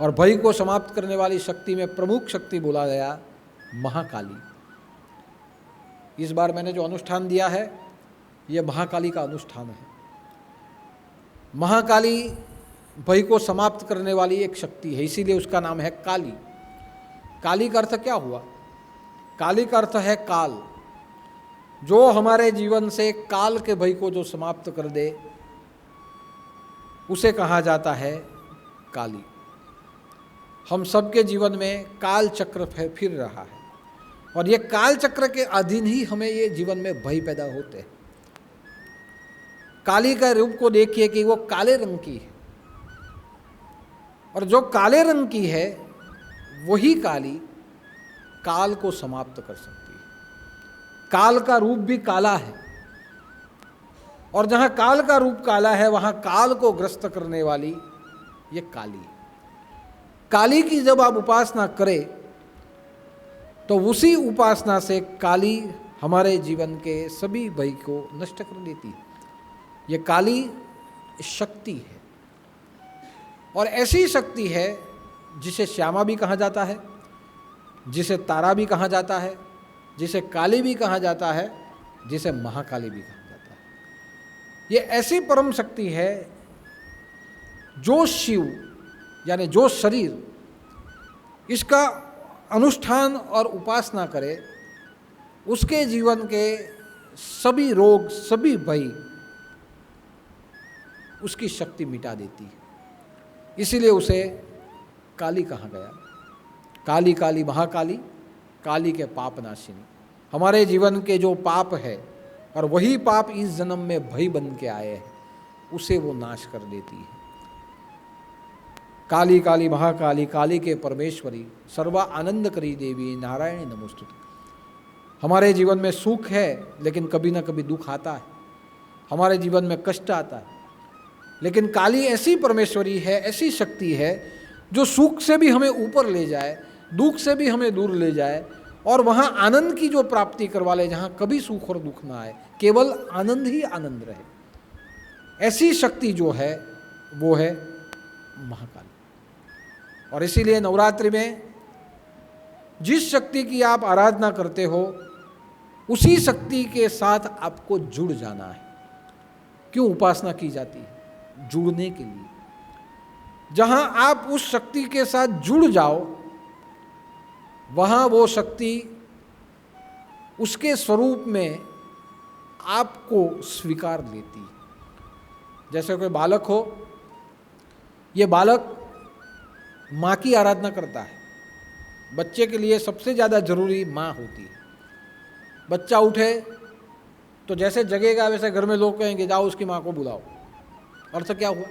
और भय को समाप्त करने वाली शक्ति में प्रमुख शक्ति बोला गया महाकाली। इस बार मैंने जो अनुष्ठान दिया है ये महाकाली का अनुष्ठान है। महाकाली भय को समाप्त करने वाली एक शक्ति है, इसीलिए उसका नाम है काली। काली का अर्थ क्या हुआ? काली का अर्थ है काल। जो हमारे जीवन से काल के भय को जो समाप्त कर दे उसे कहा जाता है काली। हम सबके जीवन में काल चक्र फिर रहा है और ये काल चक्र के अधीन ही हमें ये जीवन में भय पैदा होते हैं। काली का रूप को देखिए कि वो काले रंग की है और जो काले रंग की है वही काली काल को समाप्त कर सकती है। काल का रूप भी काला है और जहाँ काल का रूप काला है वहाँ काल को ग्रस्त करने वाली ये काली है। काली की जब आप उपासना करें तो उसी उपासना से काली हमारे जीवन के सभी भय को नष्ट कर देती है। ये काली शक्ति है और ऐसी शक्ति है जिसे श्यामा भी कहा जाता है, जिसे तारा भी कहा जाता है, जिसे काली भी कहा जाता है, जिसे महाकाली भी कहा जाता है। ये ऐसी परम शक्ति है जो शिव यानी जो शरीर इसका अनुष्ठान और उपासना करे उसके जीवन के सभी रोग सभी भय उसकी शक्ति मिटा देती है। इसीलिए उसे काली कहा गया। काली काली महाकाली, काली के पाप नाशिनी। हमारे जीवन के जो पाप है और वही पाप इस जन्म में भय बन के आए हैं उसे वो नाश कर देती है। काली काली महाकाली, काली के परमेश्वरी, सर्वा आनंद करी देवी, नारायणी नमोस्तुते। हमारे जीवन में सुख है लेकिन कभी ना कभी दुख आता है, हमारे जीवन में कष्ट आता है, लेकिन काली ऐसी परमेश्वरी है, ऐसी शक्ति है जो सुख से भी हमें ऊपर ले जाए, दुख से भी हमें दूर ले जाए और वहाँ आनंद की जो प्राप्ति करवा ले जहाँ कभी सुख और दुख ना आए, केवल आनंद ही आनंद रहे। ऐसी शक्ति जो है वो है महाकाली। और इसीलिए नवरात्रि में जिस शक्ति की आप आराधना करते हो उसी शक्ति के साथ आपको जुड़ जाना है। क्यों उपासना की जाती है? जुड़ने के लिए। जहां आप उस शक्ति के साथ जुड़ जाओ वहां वो शक्ति उसके स्वरूप में आपको स्वीकार लेती है। जैसे कोई बालक हो, ये बालक माँ की आराधना करता है। बच्चे के लिए सबसे ज़्यादा जरूरी माँ होती है। बच्चा उठे तो जैसे जगेगा वैसे घर में लोग कहेंगे जाओ उसकी माँ को बुलाओ। अर्थ क्या हुआ?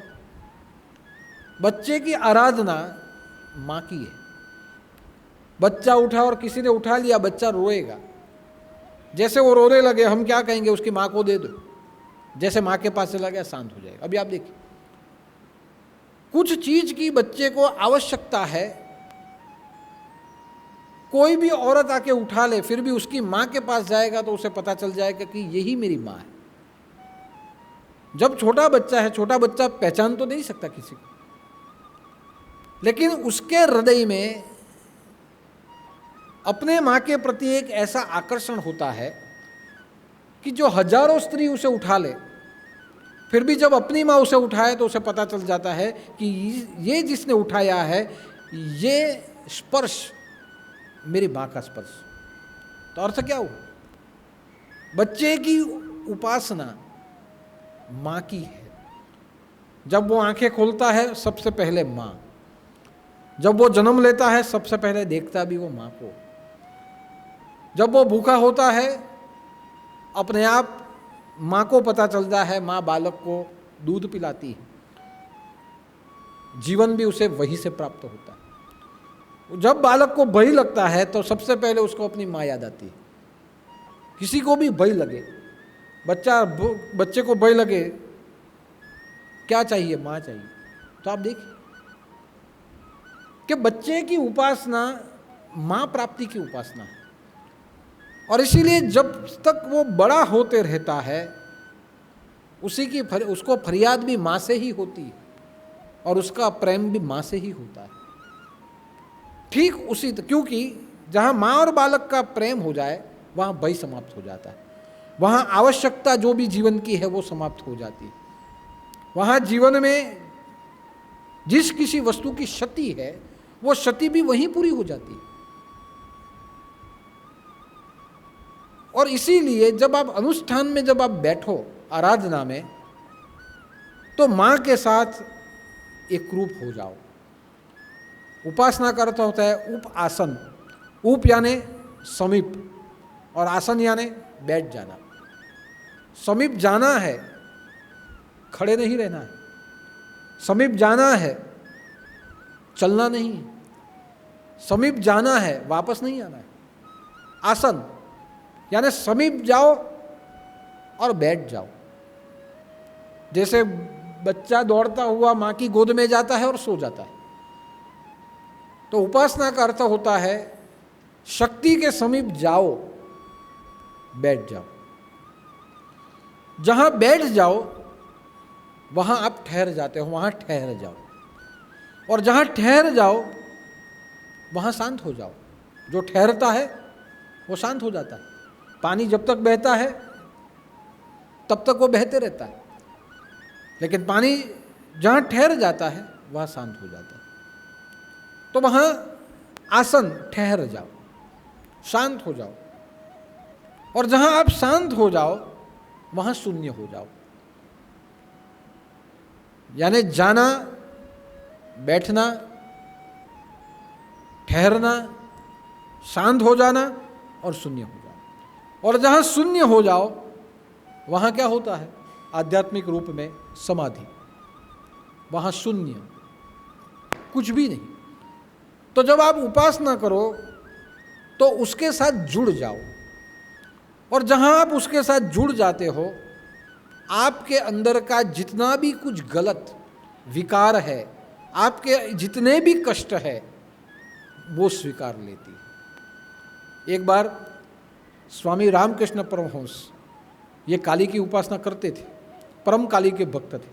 बच्चे की आराधना माँ की है। बच्चा उठा और किसी ने उठा लिया, बच्चा रोएगा। जैसे वो रोने लगे हम क्या कहेंगे, उसकी माँ को दे दो। जैसे माँ के पास चला गया शांत हो जाएगा। अभी आप देखिए, कुछ चीज की बच्चे को आवश्यकता है, कोई भी औरत आके उठा ले, फिर भी उसकी माँ के पास जाएगा तो उसे पता चल जाएगा कि यही मेरी माँ है। जब छोटा बच्चा है, छोटा बच्चा पहचान तो नहीं सकता किसी को, लेकिन उसके हृदय में अपने माँ के प्रति एक ऐसा आकर्षण होता है कि जो हजारों स्त्री उसे उठा ले, फिर भी जब अपनी माँ उसे उठाए तो उसे पता चल जाता है कि ये जिसने उठाया है, ये स्पर्श मेरी माँ का स्पर्श। तो अर्थ क्या हुआ? बच्चे की उपासना माँ की है। जब वो आंखें खोलता है सबसे पहले माँ, जब वो जन्म लेता है सबसे पहले देखता भी वो माँ को। जब वो भूखा होता है अपने आप माँ को पता चलता है, माँ बालक को दूध पिलाती है, जीवन भी उसे वही से प्राप्त होता है। जब बालक को भय लगता है तो सबसे पहले उसको अपनी माँ याद आती है। किसी को भी भय लगे, बच्चे को भय लगे, क्या चाहिए? माँ चाहिए। तो आप देखिए कि बच्चे की उपासना माँ प्राप्ति की उपासना है। और इसीलिए जब तक वो बड़ा होते रहता है उसको फरियाद भी माँ से ही होती है और उसका प्रेम भी माँ से ही होता है। ठीक उसी क्योंकि जहाँ माँ और बालक का प्रेम हो जाए वहाँ भय समाप्त हो जाता है, वहाँ आवश्यकता जो भी जीवन की है वो समाप्त हो जाती है। वहाँ जीवन में जिस किसी वस्तु की क्षति है वो क्षति भी वहीं पूरी हो जाती है। और इसीलिए जब आप अनुष्ठान में जब आप बैठो आराधना में, तो माँ के साथ एक रूप हो जाओ। उपासना का अर्थ होता है उप आसन। उप यानी समीप और आसन यानी बैठ जाना। समीप जाना है, खड़े नहीं रहना है। समीप जाना है, चलना नहीं है। समीप जाना है, वापस नहीं आना है। आसन यानी समीप जाओ और बैठ जाओ। जैसे बच्चा दौड़ता हुआ माँ की गोद में जाता है और सो जाता है, तो उपासना का अर्थ होता है शक्ति के समीप जाओ, बैठ जाओ। जहां बैठ जाओ वहां आप ठहर जाते हो, वहां ठहर जाओ। और जहां ठहर जाओ वहां शांत हो जाओ। जो ठहरता है वो शांत हो जाता है। पानी जब तक बहता है तब तक वो बहते रहता है, लेकिन पानी जहां ठहर जाता है वहां शांत हो जाता है। तो वहां आसन, ठहर जाओ, शांत हो जाओ। और जहां आप शांत हो जाओ वहां शून्य हो जाओ। यानी जाना, बैठना, ठहरना, शांत हो जाना और शून्य हो जाओ। और जहां शून्य हो जाओ वहां क्या होता है? आध्यात्मिक रूप में समाधि। वहां शून्य, कुछ भी नहीं। तो जब आप उपासना करो तो उसके साथ जुड़ जाओ। और जहां आप उसके साथ जुड़ जाते हो, आपके अंदर का जितना भी कुछ गलत विकार है, आपके जितने भी कष्ट है, वो स्वीकार लेती है। एक बार स्वामी रामकृष्ण परमहंस ये काली की उपासना करते थे, परम काली के भक्त थे।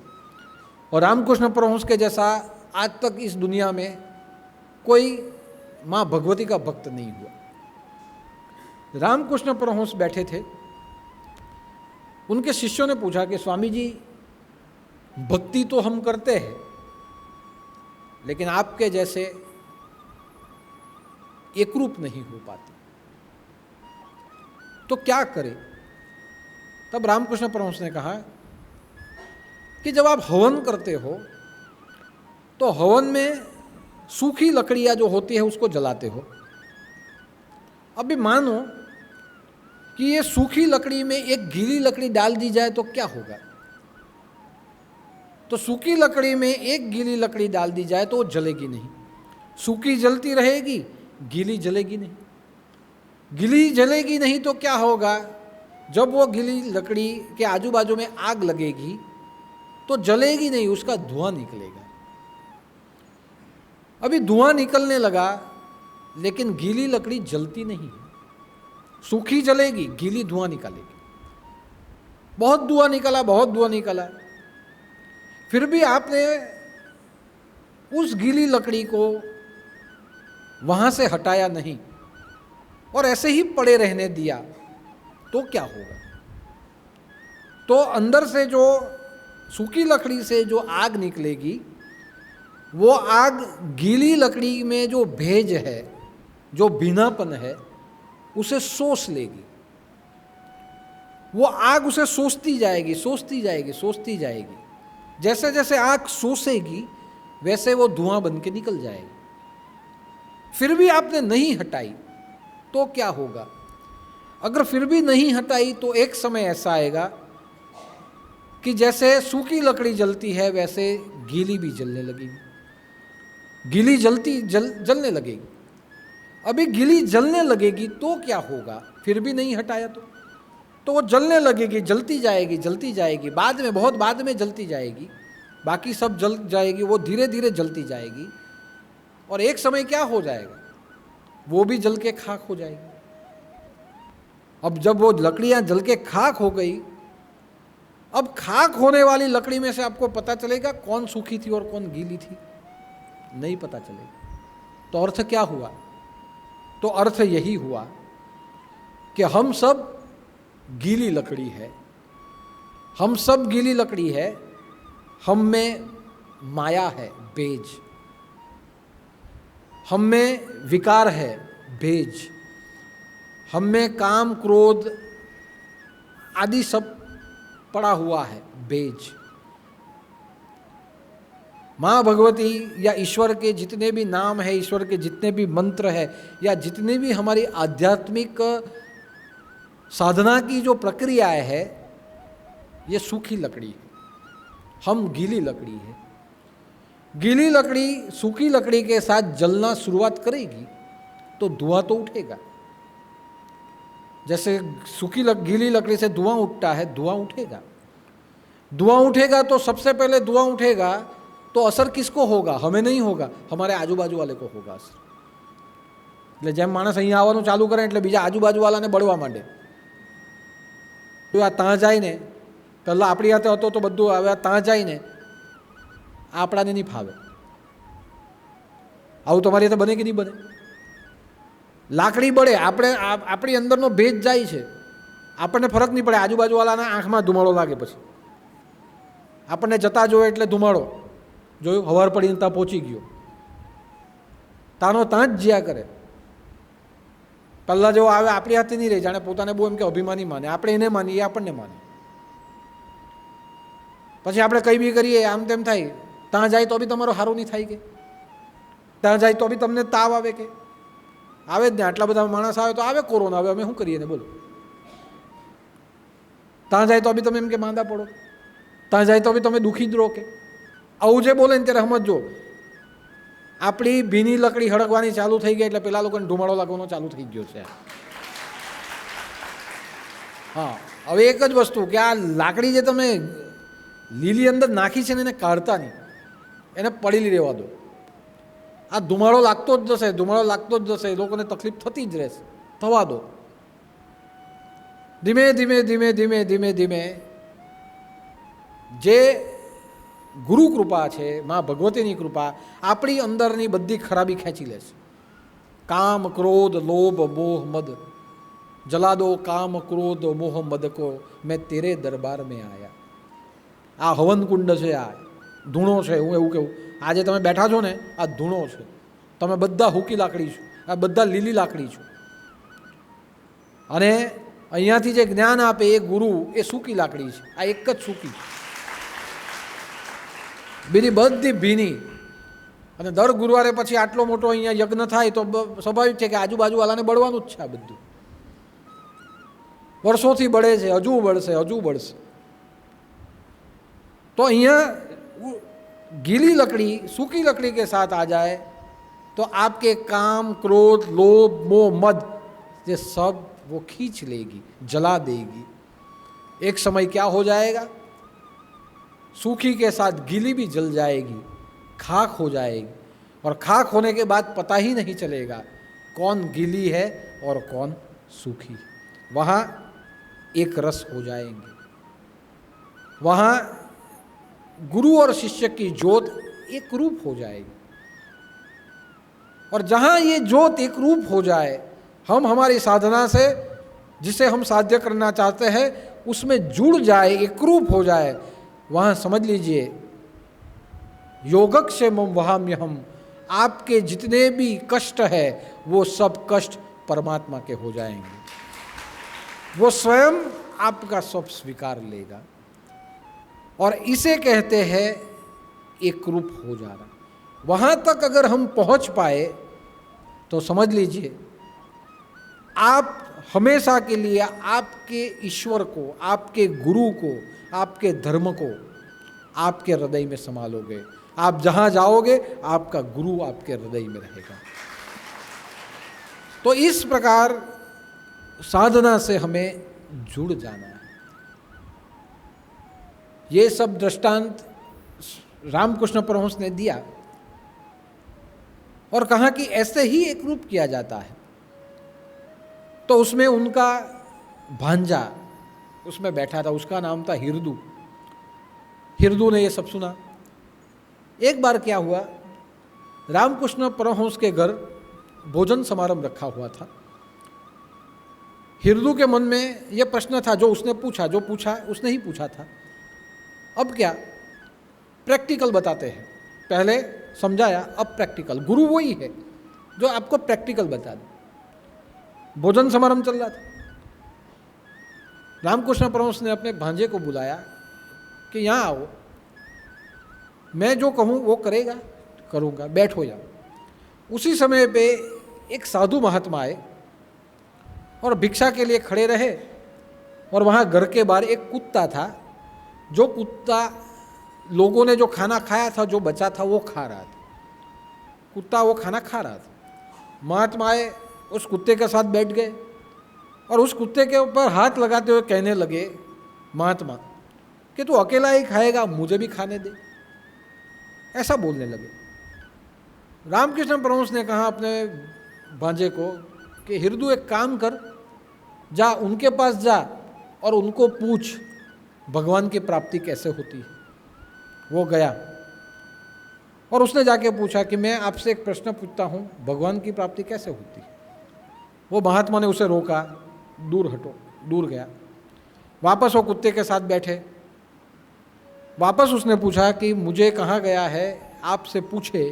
और रामकृष्ण परमहंस के जैसा आज तक इस दुनिया में कोई माँ भगवती का भक्त नहीं हुआ। रामकृष्ण परमहंस बैठे थे, उनके शिष्यों ने पूछा कि स्वामी जी, भक्ति तो हम करते हैं लेकिन आपके जैसे एकरूप नहीं हो पाती, तो क्या करें? तब रामकृष्ण परमहंस ने कहा कि जब आप हवन करते हो तो हवन में सूखी लकड़ियां जो होती है उसको जलाते हो। अभी मानो कि ये सूखी लकड़ी में एक गीली लकड़ी डाल दी जाए तो क्या होगा? तो सूखी लकड़ी में एक गीली लकड़ी डाल दी जाए तो वो जलेगी नहीं। सूखी जलती रहेगी, गीली जलेगी नहीं। गीली जलेगी नहीं तो क्या होगा, जब वो गीली लकड़ी के आजू बाजू में आग लगेगी तो जलेगी नहीं, उसका धुआं निकलेगा। अभी धुआं निकलने लगा लेकिन गीली लकड़ी जलती नहीं है। सूखी जलेगी, गीली धुआं निकालेगी। बहुत धुआं निकला, बहुत धुआं निकला, फिर भी आपने उस गीली लकड़ी को वहां से हटाया नहीं और ऐसे ही पड़े रहने दिया तो क्या होगा? तो अंदर से जो सूखी लकड़ी से जो आग निकलेगी, वो आग गीली लकड़ी में जो भेज है, जो भीनापन है, उसे सोच लेगी। वो आग उसे सोचती जाएगी, सोचती जाएगी, सोचती जाएगी। जैसे जैसे आग सोचेगी वैसे वो धुआं बन के निकल जाएगी। फिर भी आपने नहीं हटाई तो क्या होगा? अगर फिर भी नहीं हटाई तो एक समय ऐसा आएगा कि जैसे सूखी लकड़ी जलती है वैसे गीली भी जलने लगेगी। गीली जलने लगेगी। अभी गीली जलने लगेगी तो क्या होगा? फिर भी नहीं हटाया तो वो जलने लगेगी, जलती जाएगी, जलती जाएगी, बाद में, बहुत बाद में जलती जाएगी, बाकी सब जल जाएगी, वो धीरे धीरे जलती जाएगी और एक समय क्या हो जाएगा, वो भी जल के खाक हो जाएगी। अब जब वो लकड़ियां जल के खाक हो गई, अब खाक होने वाली लकड़ी में से आपको पता चलेगा कौन सूखी थी और कौन गीली थी? नहीं पता चलेगा। तो अर्थ क्या हुआ? तो अर्थ यही हुआ कि हम सब गीली लकड़ी है, हम सब गीली लकड़ी है, हम में माया है, बेज, हम में विकार है, बेज, हम में काम क्रोध आदि सब पड़ा हुआ है, बेज। माँ भगवती या ईश्वर के जितने भी नाम है, ईश्वर के जितने भी मंत्र है, या जितने भी हमारी आध्यात्मिक साधना की जो प्रक्रियाएं है, ये सूखी लकड़ी है, हम गीली लकड़ी है। गीली लकड़ी सूखी लकड़ी के साथ जलना शुरुआत करेगी तो धुआं तो उठेगा। जैसे गीली लकड़ी से धुआं उठता है, धुआं उठेगा। धुआं उठेगा तो सबसे पहले धुआं उठेगा तो असर किसको होगा? हमें नहीं होगा, हमारे आजूबाजू वाले को होगा असर। એટલે જેમ માણસ અહીંયા આવવાનું ચાલુ કરે એટલે બીજા આજુબાજુવાળાને બળવા માંડે। તો આ ત્યાં જાય ને, પહેલાં આપણી હાથે હતો તો બધું, હવે ત્યાં જાય ને આપણાને નહીં ફાવે। આવું તમારી હાથે બને કે નહીં બને? લાકડી બળે, આપણી અંદરનો ભેજ જાય છે, આપણને ફરક નહીં પડે, આજુબાજુવાળાના આંખમાં ધુમાડો લાગે, પછી આપણને જતા જોવે એટલે ધુમાડો જોયું, હવાર પડીને ત્યાં પહોંચી ગયો, તાનો ત્યાં જ જ્યાં કરે। પહેલાં જેવો આવે આપણી હાથે નહીં રહે, જાણે પોતાને બહુ એમ કે અભિમાની માને, આપણે એને માનીએ, એ આપણને માને। પછી આપણે કંઈ બી કરીએ આમ તેમ થાય, ત્યાં જાય તો બી તમારું સારું નહીં થાય, કે ત્યાં જાય તો બી તમને તાવ આવે, કે આવે જ ને, આટલા બધા માણસ આવે તો આવે કોરોના, હવે અમે શું કરીએ ને બોલો। ત્યાં જાય તો બી તમે એમ કે માંદા પડો, ત્યાં જાય તો બી તમે દુઃખી જ રહો, કે આવું જે બોલે ને ત્યારે સમજો આપણી ભીની લકડી હળગવાની ચાલુ થઈ ગઈ એટલે પેલા લોકોને ધુમાડો લાગવાનો ચાલુ થઈ ગયો છે। હા, હવે એક જ વસ્તુ કે આ લાકડી જે તમે લીલી અંદર નાખી છે ને એને કાઢતા નહીં, એને પડેલી રહેવા દો। આ ધુમાડો લાગતો જ જશે, ધુમાડો લાગતો જ જશે, લોકોને તકલીફ થતી જ રહેશે, થવા દો। ધીમે ધીમે ધીમે ધીમે ધીમે ધીમે જે ગુરુ કૃપા છે, માં ભગવતીની કૃપા આપણી અંદરની બધી ખરાબી ખેંચી લેશે। કામ ક્રોધ લોભ મોહ મદ જલા દો, કામ ક્રોધ મોહ મદ કો મેં તેરે દરબાર મેં આયા। આ હવન કુંડ છે, આ ધૂણો છે। હું એવું કહું, આજે તમે બેઠા છો ને, આ ધૂણો છે, તમે બધા હૂકી લાકડી છો, આ બધા લીલી લાકડી છો, અને અહીંયાથી જે જ્ઞાન આપે એ ગુરુ એ સૂકી લાકડી છે, આ એક જ સૂકી છે, બીજી બધી ભીની। અને દર ગુરુવારે પછી આટલો મોટો અહીંયા યજ્ઞ થાય તો સ્વાભાવિક છે કે આજુબાજુવાળાને બળવાનું જ છે। આ બધું વર્ષોથી બળે છે, હજુ બળશે, હજુ બળશે। तो અહીંયા गीली लकड़ी सूखी लकड़ी के साथ आ जाए तो आपके काम, क्रोध, लोभ, मोह, मद ये सब वो खींच लेगी, जला देगी। एक समय क्या हो जाएगा, सूखी के साथ गीली भी जल जाएगी, खाक हो जाएगी, और खाक होने के बाद पता ही नहीं चलेगा कौन गीली है और कौन सूखी। वहाँ एक रस हो जाएंगे। वहाँ गुरु और शिष्य की ज्योत एक रूप हो जाएगी। और जहाँ ये ज्योत एक रूप हो जाए, हम हमारी साधना से जिसे हम साध्य करना चाहते हैं उसमें जुड़ जाए, एक रूप हो जाए, वहाँ समझ लीजिए योगक्षेमं वहाम्यहम्, आपके जितने भी कष्ट है वो सब कष्ट परमात्मा के हो जाएंगे। वो स्वयं आपका सब स्वीकार लेगा। और इसे कहते हैं एक रूप हो जाना। वहाँ तक अगर हम पहुँच पाए तो समझ लीजिए आप हमेशा के लिए आपके ईश्वर को, आपके गुरु को, आपके धर्म को आपके हृदय में समा लोगे। आप जहाँ जाओगे आपका गुरु आपके हृदय में रहेगा। तो इस प्रकार साधना से हमें जुड़ जाना है। ये सब दृष्टांत रामकृष्ण परमहंस ने दिया और कहा कि ऐसे ही एक रूप किया जाता है। तो उसमें उनका भांजा उसमें बैठा था, उसका नाम था हिरदू। हिरदू ने ये सब सुना। एक बार क्या हुआ, रामकृष्ण परमहंस के घर भोजन समारंभ रखा हुआ था। हिरदू के मन में यह प्रश्न था जो उसने पूछा, जो पूछा उसने ही पूछा था। अब क्या, प्रैक्टिकल बताते हैं। पहले समझाया, अब प्रैक्टिकल। गुरु वही है जो आपको प्रैक्टिकल बता दे। भोजन समारंभ चल रहा था। रामकृष्ण परमहंस ने अपने भांजे को बुलाया कि यहाँ आओ, मैं जो कहूँ वो करेगा, करूँगा, बैठो जाओ। उसी समय पे एक साधु महात्मा आए और भिक्षा के लिए खड़े रहे। और वहाँ घर के बाहर एक कुत्ता था। जो कुत्ता लोगों ने जो खाना खाया था, जो बचा था, वो खा रहा था। कुत्ता वो खाना खा रहा था। महात्मा आए, उस कुत्ते के साथ बैठ गए और उस कुत्ते के ऊपर हाथ लगाते हुए कहने लगे महात्मा कि तू अकेला ही खाएगा, मुझे भी खाने दे। ऐसा बोलने लगे। रामकृष्ण परमहंस ने कहा अपने भांजे को कि हिरदू एक काम कर, जा उनके पास जा और उनको पूछ भगवान की प्राप्ति कैसे होती है। वो गया और उसने जाके पूछा कि मैं आपसे एक प्रश्न पूछता हूँ, भगवान की प्राप्ति कैसे होती है। वो महात्मा ने उसे रोका, दूर हटो, दूर गया। वापस वो कुत्ते के साथ बैठे। वापस उसने पूछा कि मुझे कहा गया है आपसे पूछे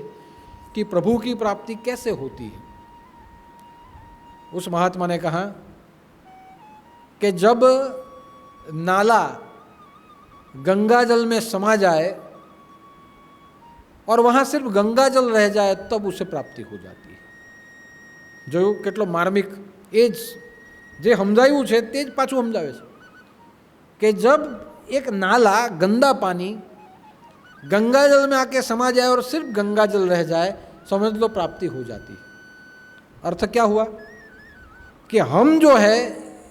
कि प्रभु की प्राप्ति कैसे होती है। उस महात्मा ने कहा कि जब नाला गंगा जल में समा जाए और वहाँ सिर्फ गंगा जल रह जाए तब उसे प्राप्ति हो जाती है। जो કેટલો માર્મિક એ જ જે સમજાયું છે તે જ પાછું સમજાવે છે કે जब एक नाला गंदा पानी गंगा जल में आके समा जाए और सिर्फ गंगा जल रह जाए, समझ लो प्राप्ति हो जाती है। अर्थ क्या हुआ कि हम जो है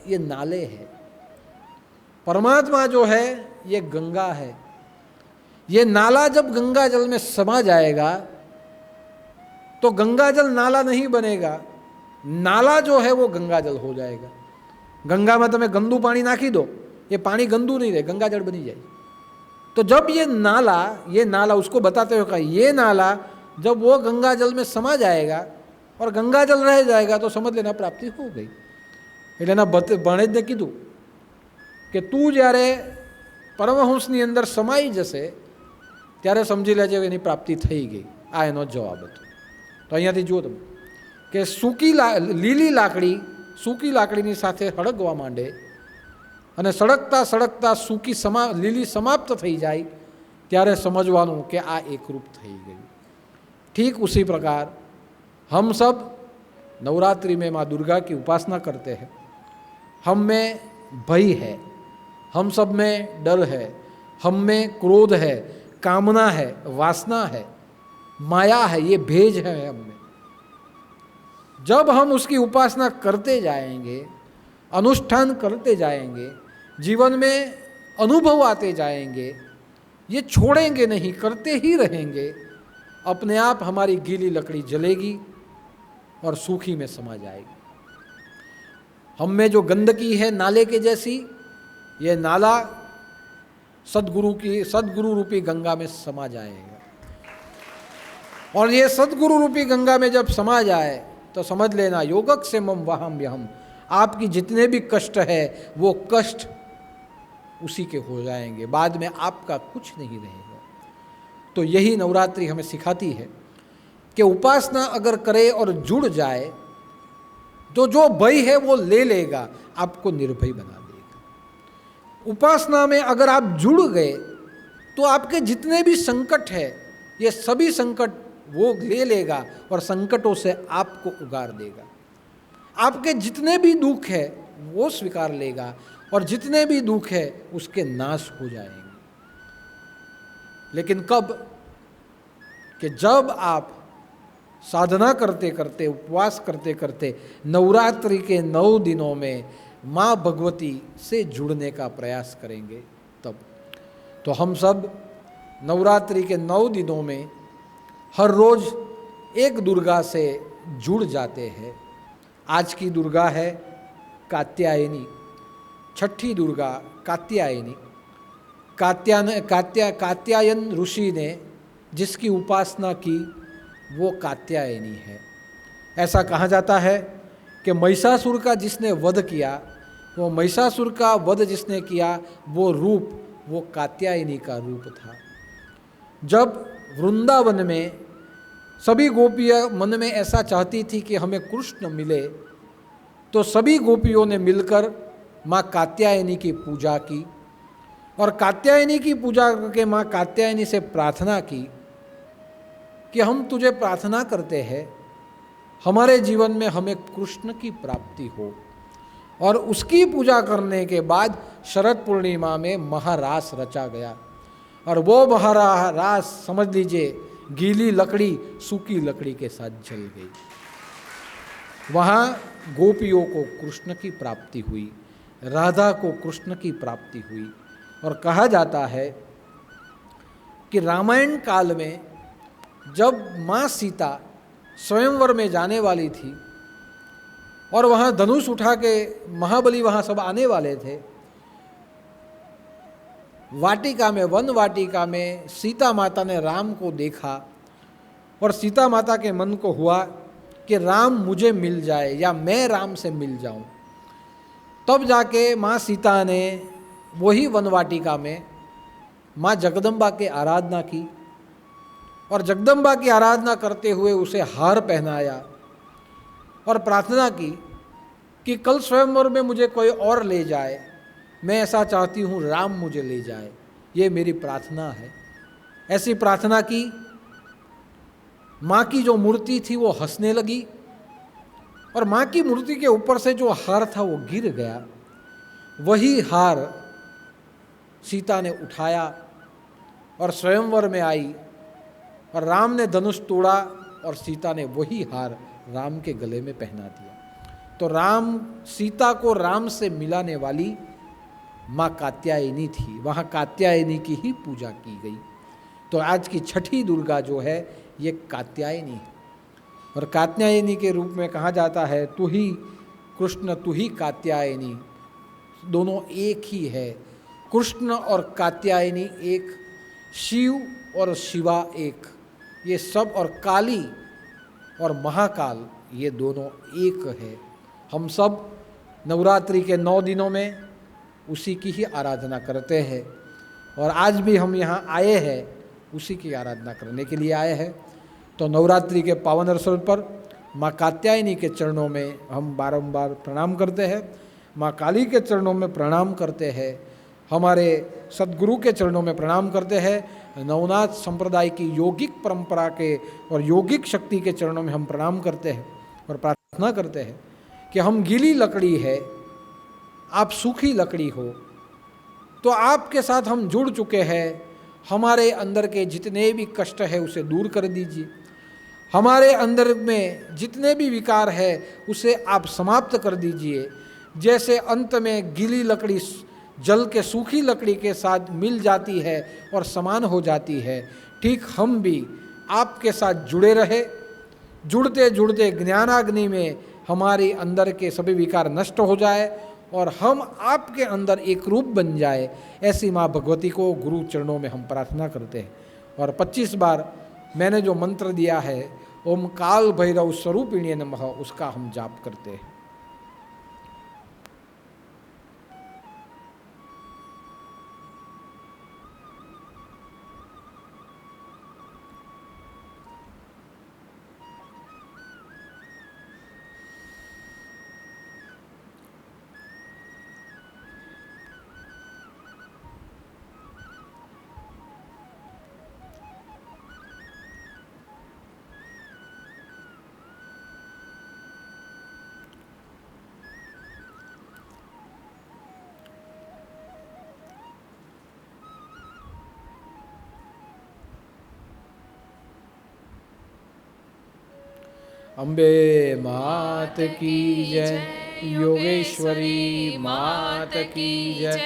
ये नाले हैं, परमात्मा जो है ये गंगा है। ये नाला जब गंगा जल में समा जाएगा तो गंगा जल नाला नहीं बनेगा, नाला जो है वो गंगा जल हो जाएगा। गंगा में તમે गंदू पानी नाखी दो, ये पानी गंदू नहीं रहे, गंगा जल बनी जाएगी। तो जब ये नाला उसको बताते हुए कहा, ये नाला जब वो गंगा जल में समा जाएगा और गंगा जल रह जाएगा तो समझ लेना प्राप्ति हो गई। એટલે એના ભણેજને કીધું કે તું જ્યારે પરમહંસની અંદર સમાઈ જશે ત્યારે સમજી લેજે એની પ્રાપ્તિ થઈ ગઈ। આ એનો જવાબ હતો। તો અહીંયાથી જુઓ તમે કે લીલી લાકડી સૂકી લાકડીની સાથે સળગવા માંડે અને સળગતા સળગતા લીલી સમાપ્ત થઈ જાય ત્યારે સમજવાનું કે આ એકરૂપ થઈ ગયું। ठीक उसी प्रकार हम सब नवरात्रि में माँ दुर्गा की उपासना करते हैं। हम में भय है, हम सब में डर है, हम में क्रोध है, कामना है, वासना है, माया है, ये भेज है हम में। जब हम उसकी उपासना करते जाएंगे, अनुष्ठान करते जाएंगे, जीवन में अनुभव आते जाएंगे, ये छोड़ेंगे नहीं, करते ही रहेंगे, अपने आप हमारी गीली लकड़ी जलेगी और सूखी में समा जाएगी। हम में जो गंदगी है नाले के जैसी, ये नाला सदगुरु रूपी गंगा में समा जाएगा। और ये सदगुरु रूपी गंगा में जब समा जाए तो समझ लेना योगक्षेमम वहम व्यहम, आपकी जितने भी कष्ट है वो कष्ट उसी के हो जाएंगे, बाद में आपका कुछ नहीं रहेगा। तो यही नवरात्रि हमें सिखाती है कि उपासना अगर करे और जुड़ जाए तो जो भय है वो ले लेगा, आपको निर्भय बना देगा। उपासना में अगर आप जुड़ गए तो आपके जितने भी संकट है ये सभी संकट वो ले लेगा और संकटों से आपको उगार देगा। आपके जितने भी दुख है वो स्वीकार लेगा और जितने भी दुख है उसके नाश हो जाएंगे। लेकिन कब? कि जब आप साधना करते करते, उपवास करते करते नवरात्रि के 9 दिनों में माँ भगवती से जुड़ने का प्रयास करेंगे तब। तो हम सब नवरात्रि के 9 दिनों में हर रोज़ एक दुर्गा से जुड़ जाते हैं। आज की दुर्गा है कात्यायनी, छठी दुर्गा कात्यायनी। कात्यायन ऋषि ने जिसकी उपासना की वो कात्यायनी है। ऐसा कहा जाता है कि महिषासुर का जिसने वध किया, वो महिषासुर का वध जिसने किया वो रूप वो कात्यायनी का रूप था। जब वृंदावन में सभी गोपियाँ मन में ऐसा चाहती थी कि हमें कृष्ण मिले, तो सभी गोपियों ने मिलकर माँ कात्यायनी की पूजा की और कात्यायनी की पूजा करके माँ कात्यायनी से प्रार्थना की कि हम तुझे प्रार्थना करते हैं हमारे जीवन में हमें कृष्ण की प्राप्ति हो। और उसकी पूजा करने के बाद शरद पूर्णिमा में महारास रचा गया और वो महारास समझ लीजिए गीली लकड़ी सूखी लकड़ी के साथ जल गई। वहाँ गोपियों को कृष्ण की प्राप्ति हुई, राधा को कृष्ण की प्राप्ति हुई। और कहा जाता है कि रामायण काल में जब माँ सीता स्वयंवर में जाने वाली थी और वहाँ धनुष उठा के महाबली वहाँ सब आने वाले थे, वाटिका में, वन वाटिका में सीता माता ने राम को देखा और सीता माता के मन को हुआ कि राम मुझे मिल जाए या मैं राम से मिल जाऊं। तब जाके माँ सीता ने वही वन वाटिका में माँ जगदम्बा की आराधना की और जगदम्बा की आराधना करते हुए उसे हार पहनाया और प्रार्थना की कि कल स्वयंवर में मुझे कोई और ले जाए, मैं ऐसा चाहती हूँ राम मुझे ले जाए, ये मेरी प्रार्थना है। ऐसी प्रार्थना की। माँ की जो मूर्ति थी वो हंसने लगी और माँ की मूर्ति के ऊपर से जो हार था वो गिर गया। वही हार सीता ने उठाया और स्वयंवर में आई और राम ने धनुष तोड़ा और सीता ने वही हार राम के गले में पहना दिया। तो राम सीता को राम से मिलाने वाली माँ कात्यायनी थी, वहाँ कात्यायनी की ही पूजा की गई। तो आज की छठी दुर्गा जो है ये कात्यायनी है और कात्यायनी के रूप में कहा जाता है तू ही कृष्ण तू ही कात्यायनी, दोनों एक ही है। कृष्ण और कात्यायनी एक, शिव और शिवा एक, ये सब, और काली और महाकाल ये दोनों एक है। हम सब नवरात्रि के 9 दिनों में उसी की ही आराधना करते हैं और आज भी हम यहाँ आए हैं उसी की आराधना करने के लिए आए हैं। तो नवरात्रि के पावन अवसर पर माँ कात्यायनी के चरणों में हम बारंबार प्रणाम करते हैं, माँ काली के चरणों में प्रणाम करते हैं, हमारे सद्गुरु के चरणों में प्रणाम करते हैं, नवनाथ संप्रदाय की योगिक परंपरा के और योगिक शक्ति के चरणों में हम प्रणाम करते हैं और प्रार्थना करते हैं कि हम गीली लकड़ी है, आप सूखी लकड़ी हो, तो आपके साथ हम जुड़ चुके हैं। हमारे अंदर के जितने भी कष्ट है उसे दूर कर दीजिए, हमारे अंदर में जितने भी विकार है उसे आप समाप्त कर दीजिए। जैसे अंत में गीली लकड़ी जल के सूखी लकड़ी के साथ मिल जाती है और समान हो जाती है, ठीक हम भी आपके साथ जुड़े रहे। जुड़ते जुड़ते ज्ञानाग्नि में हमारे अंदर के सभी विकार नष्ट हो जाए और हम आपके अंदर एक रूप बन जाए, ऐसी माँ भगवती को गुरु चरणों में हम प्रार्थना करते हैं। और 25 बार मैंने जो मंत्र दिया है, ओम काल भैरव स्वरूपिणी नमः, उसका हम जाप करते हैं। अम्बे मात की जय, योगेश्वरी मात की जय,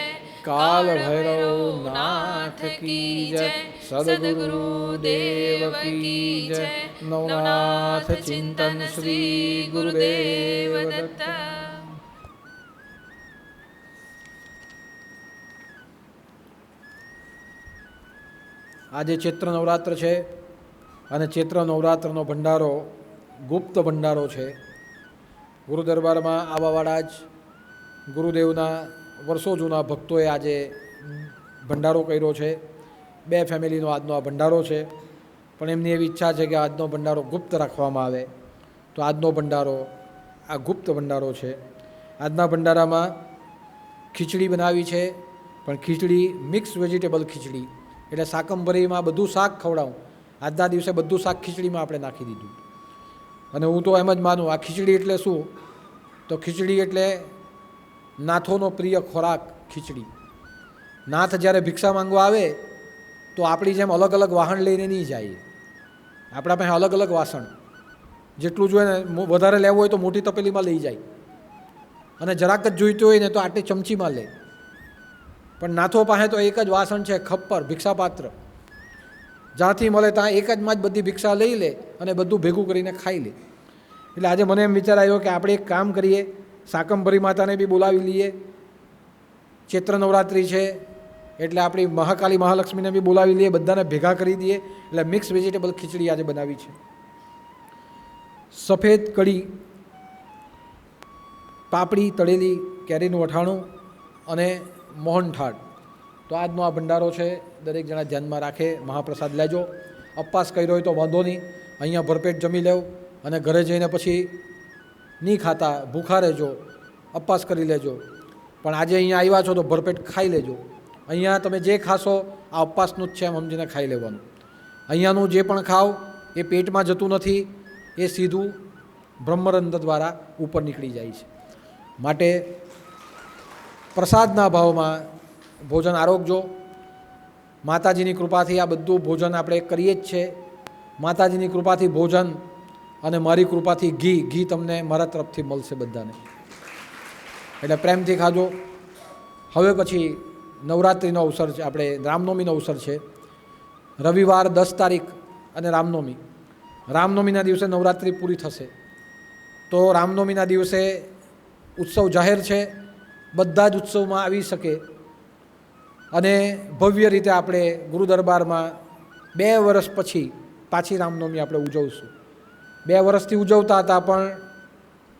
काल भैरव नाथ की जय, सदगुरु देव की जय, नवनाथ चिंतन श्री गुरुदेव दत्त। આજે ચૈત્ર નવરાત્ર છે અને ચૈત્ર નવરાત્રનો ભંડારો ગુપ્ત ભંડારો છે। ગુરુ દરબારમાં આવવાવાળા જ ગુરુદેવના વર્ષો જૂના ભક્તોએ આજે ભંડારો કર્યો છે। 2 ફેમિલીનો આજનો આ ભંડારો છે, પણ એમની એવી ઈચ્છા છે કે આજનો ભંડારો ગુપ્ત રાખવામાં આવે, તો આજનો ભંડારો આ ગુપ્ત ભંડારો છે। આજના ભંડારામાં ખીચડી બનાવી છે, પણ ખીચડી મિક્સ વેજીટેબલ ખીચડી, એટલે શાકંભરીમાં બધું શાક ખવડાવું। આજના દિવસે બધું શાક ખીચડીમાં આપણે નાખી દીધું। અને હું તો એમ જ માનું, આ ખીચડી એટલે શું? તો ખીચડી એટલે નાથોનો પ્રિય ખોરાક ખીચડી। નાથ જ્યારે ભિક્ષા માંગવા આવે તો આપણી જેમ અલગ અલગ વાહન લઈને નહીં જાય, આપણા પાસે અલગ અલગ વાસણ, જેટલું જોઈએ ને વધારે લેવું હોય તો મોટી તપેલીમાં લઈ જાય, અને જરાક જ જોઈતું હોય ને તો આટલી ચમચીમાં લે। પણ નાથો પાસે તો એક જ વાસણ છે, ખપ્પર, ભિક્ષાપાત્ર, જ્યાંથી મળે ત્યાં એક જ માં જ બધી ભિક્ષા લઈ લે અને બધું ભેગું કરીને ખાઈ લે। એટલે આજે મને એમ વિચાર આવ્યો કે આપણે એક કામ કરીએ, શાકંભરી માતાને બી બોલાવી લઈએ, ચૈત્ર નવરાત્રિ છે એટલે આપણી મહાકાલી મહાલક્ષ્મીને બી બોલાવી લઈએ, બધાને ભેગા કરી દઈએ, એટલે મિક્સ વેજીટેબલ ખીચડી આજે બનાવી છે। સફેદ કઢી, પાપડી તળેલી, કેરીનું અઠાણું અને મોહનથાળ, તો આજનો આ ભંડારો છે। દરેક જણા ધ્યાનમાં રાખે, મહાપ્રસાદ લેજો। અપવાસ કર્યો હોય તો વાંધો નહીં, અહીંયા ભરપેટ જમી લેવ અને ઘરે જઈને પછી નહીં ખાતા, ભૂખા રહેજો, અપવાસ કરી લેજો। પણ આજે અહીંયા આવ્યા છો તો ભરપેટ ખાઈ લેજો। અહીંયા તમે જે ખાશો આ અપવાસનું જ છે એમ સમજીને ખાઈ લેવાનું। અહીંયાનું જે પણ ખાઓ એ પેટમાં જતું નથી, એ સીધું બ્રહ્મરંધ્ર દ્વારા ઉપર નીકળી જાય છે। માટે પ્રસાદના ભાવમાં ભોજન આરોગજો। માતાજીની કૃપાથી આ બધું ભોજન આપણે કરીએ જ છે। માતાજીની કૃપાથી ભોજન અને મારી કૃપાથી ઘી તમને મારા તરફથી મળશે બધાને, એટલે પ્રેમથી ખાજો। હવે પછી નવરાત્રિનો અવસર છે, આપણે રામનવમીનો અવસર છે। રવિવાર 10 તારીખ અને રામનવમી, રામનવમીના દિવસે નવરાત્રિ પૂરી થશે, તો રામનવમીના દિવસે ઉત્સવ જાહેર છે, બધા જ ઉત્સવમાં આવી શકે અને ભવ્ય રીતે આપણે ગુરુ દરબારમાં 2 વર્ષ પછી પાછી રામનવમી આપણે ઉજવશું। 2 વર્ષથી ઉજવતા હતા પણ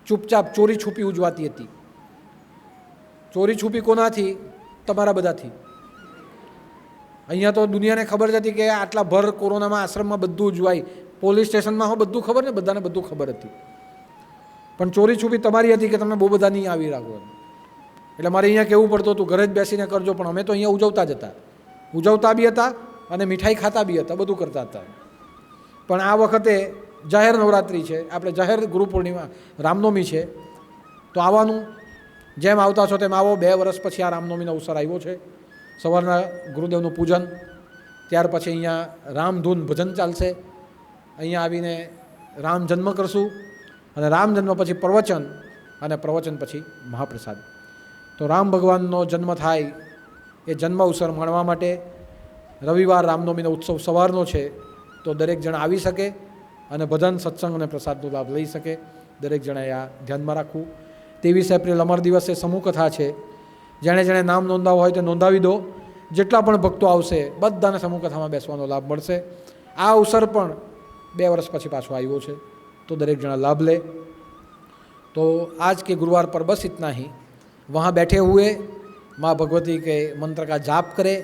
ચૂપચાપ ચોરી છુપી ઉજવાતી હતી। ચોરી છુપી કોનાથી? તમારા બધાથી। અહીંયા તો દુનિયાને ખબર જ હતી કે આટલા ભર કોરોનામાં આશ્રમમાં બધું ઉજવાય, પોલીસ સ્ટેશનમાં હો બધું ખબર ને, બધાને બધું ખબર હતી, પણ ચોરી છુપી તમારી હતી કે તમે બહુ બધા નહીં આવી રાખો। એટલે મારે અહીંયા કહેવું પડતું હતું ઘરે જ બેસીને કરજો, પણ અમે તો અહીંયા ઉજવતા જ હતા, ઉજવતા બી હતા અને મીઠાઈ ખાતા બી હતા, બધું કરતા હતા। પણ આ વખતે જાહેર નવરાત્રિ છે, આપણે જાહેર ગુરુ પૂર્ણિમા રામનવમી છે, તો આવવાનું, જેમ આવતા છો તેમ આવો। 2 વર્ષ પછી આ રામનવમીનો અવસર આવ્યો છે। સવારના ગુરુદેવનું પૂજન, ત્યાર પછી અહીંયા રામધૂન ભજન ચાલશે। અહીંયા આવીને રામ જન્મ કરશું અને રામ જન્મ પછી પ્રવચન અને પ્રવચન પછી મહાપ્રસાદ. તો રામ ભગવાનનો જન્મ થાય એ જન્મ અવસર માણવા માટે રવિવાર રામનવમીનો ઉત્સવ સવારનો છે, તો દરેક જણ આવી શકે અને ભજન સત્સંગ અને પ્રસાદનો લાભ લઈ શકે. દરેક જણાએ આ ધ્યાનમાં રાખવું. 23 એપ્રિલ અમર દિવસે સમૂહ કથા છે. જેણે જેણે નામ નોંધાવવું હોય તે નોંધાવી દો. જેટલા પણ ભક્તો આવશે બધાને સમૂહ કથામાં બેસવાનો લાભ મળશે. આ અવસર પણ 2 વર્ષ પછી પાછો આવ્યો છે, तो दरेक जना लाभ ले. तो आज के गुरुवार पर बस इतना ही. वहाँ बैठे हुए माँ भगवती के मंत्र का जाप करे,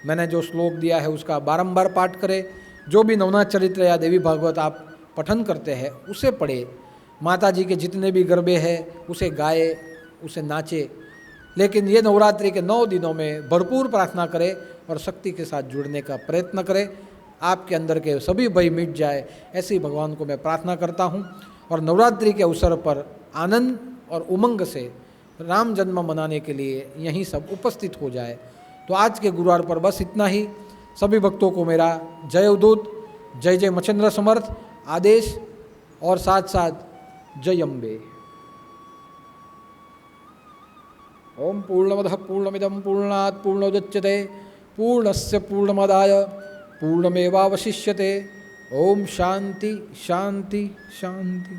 मैंने जो श्लोक दिया है उसका बारंबार पाठ करे. जो भी नवनाथ चरित्र या देवी भागवत आप पठन करते हैं उसे पढ़े. माता जी के जितने भी गरबे हैं उसे गाए, उसे नाचे. लेकिन ये नवरात्रि के 9 दिनों में भरपूर प्रार्थना करें और शक्ति के साथ जुड़ने का प्रयत्न करें. आपके अंदर के सभी भय मिट जाए ऐसी भगवान को मैं प्रार्थना करता हूँ. और नवरात्रि के अवसर पर आनंद और उमंग से राम जन्म मनाने के लिए यहीं सब उपस्थित हो जाए. तो आज के गुरुवार पर बस इतना ही. सभी भक्तों को मेरा जय उदूत, जय जय मच्छिंद्र समर्थ आदेश और साथ साथ जय अम्बे. ओम पूर्णमदः पूर्णमिदं पूर्णात् पूर्णोदच्यते पूर्णस्य पूर्णमादाय पूर्णमेवावशिष्यते. ओम शांति शांति शांति.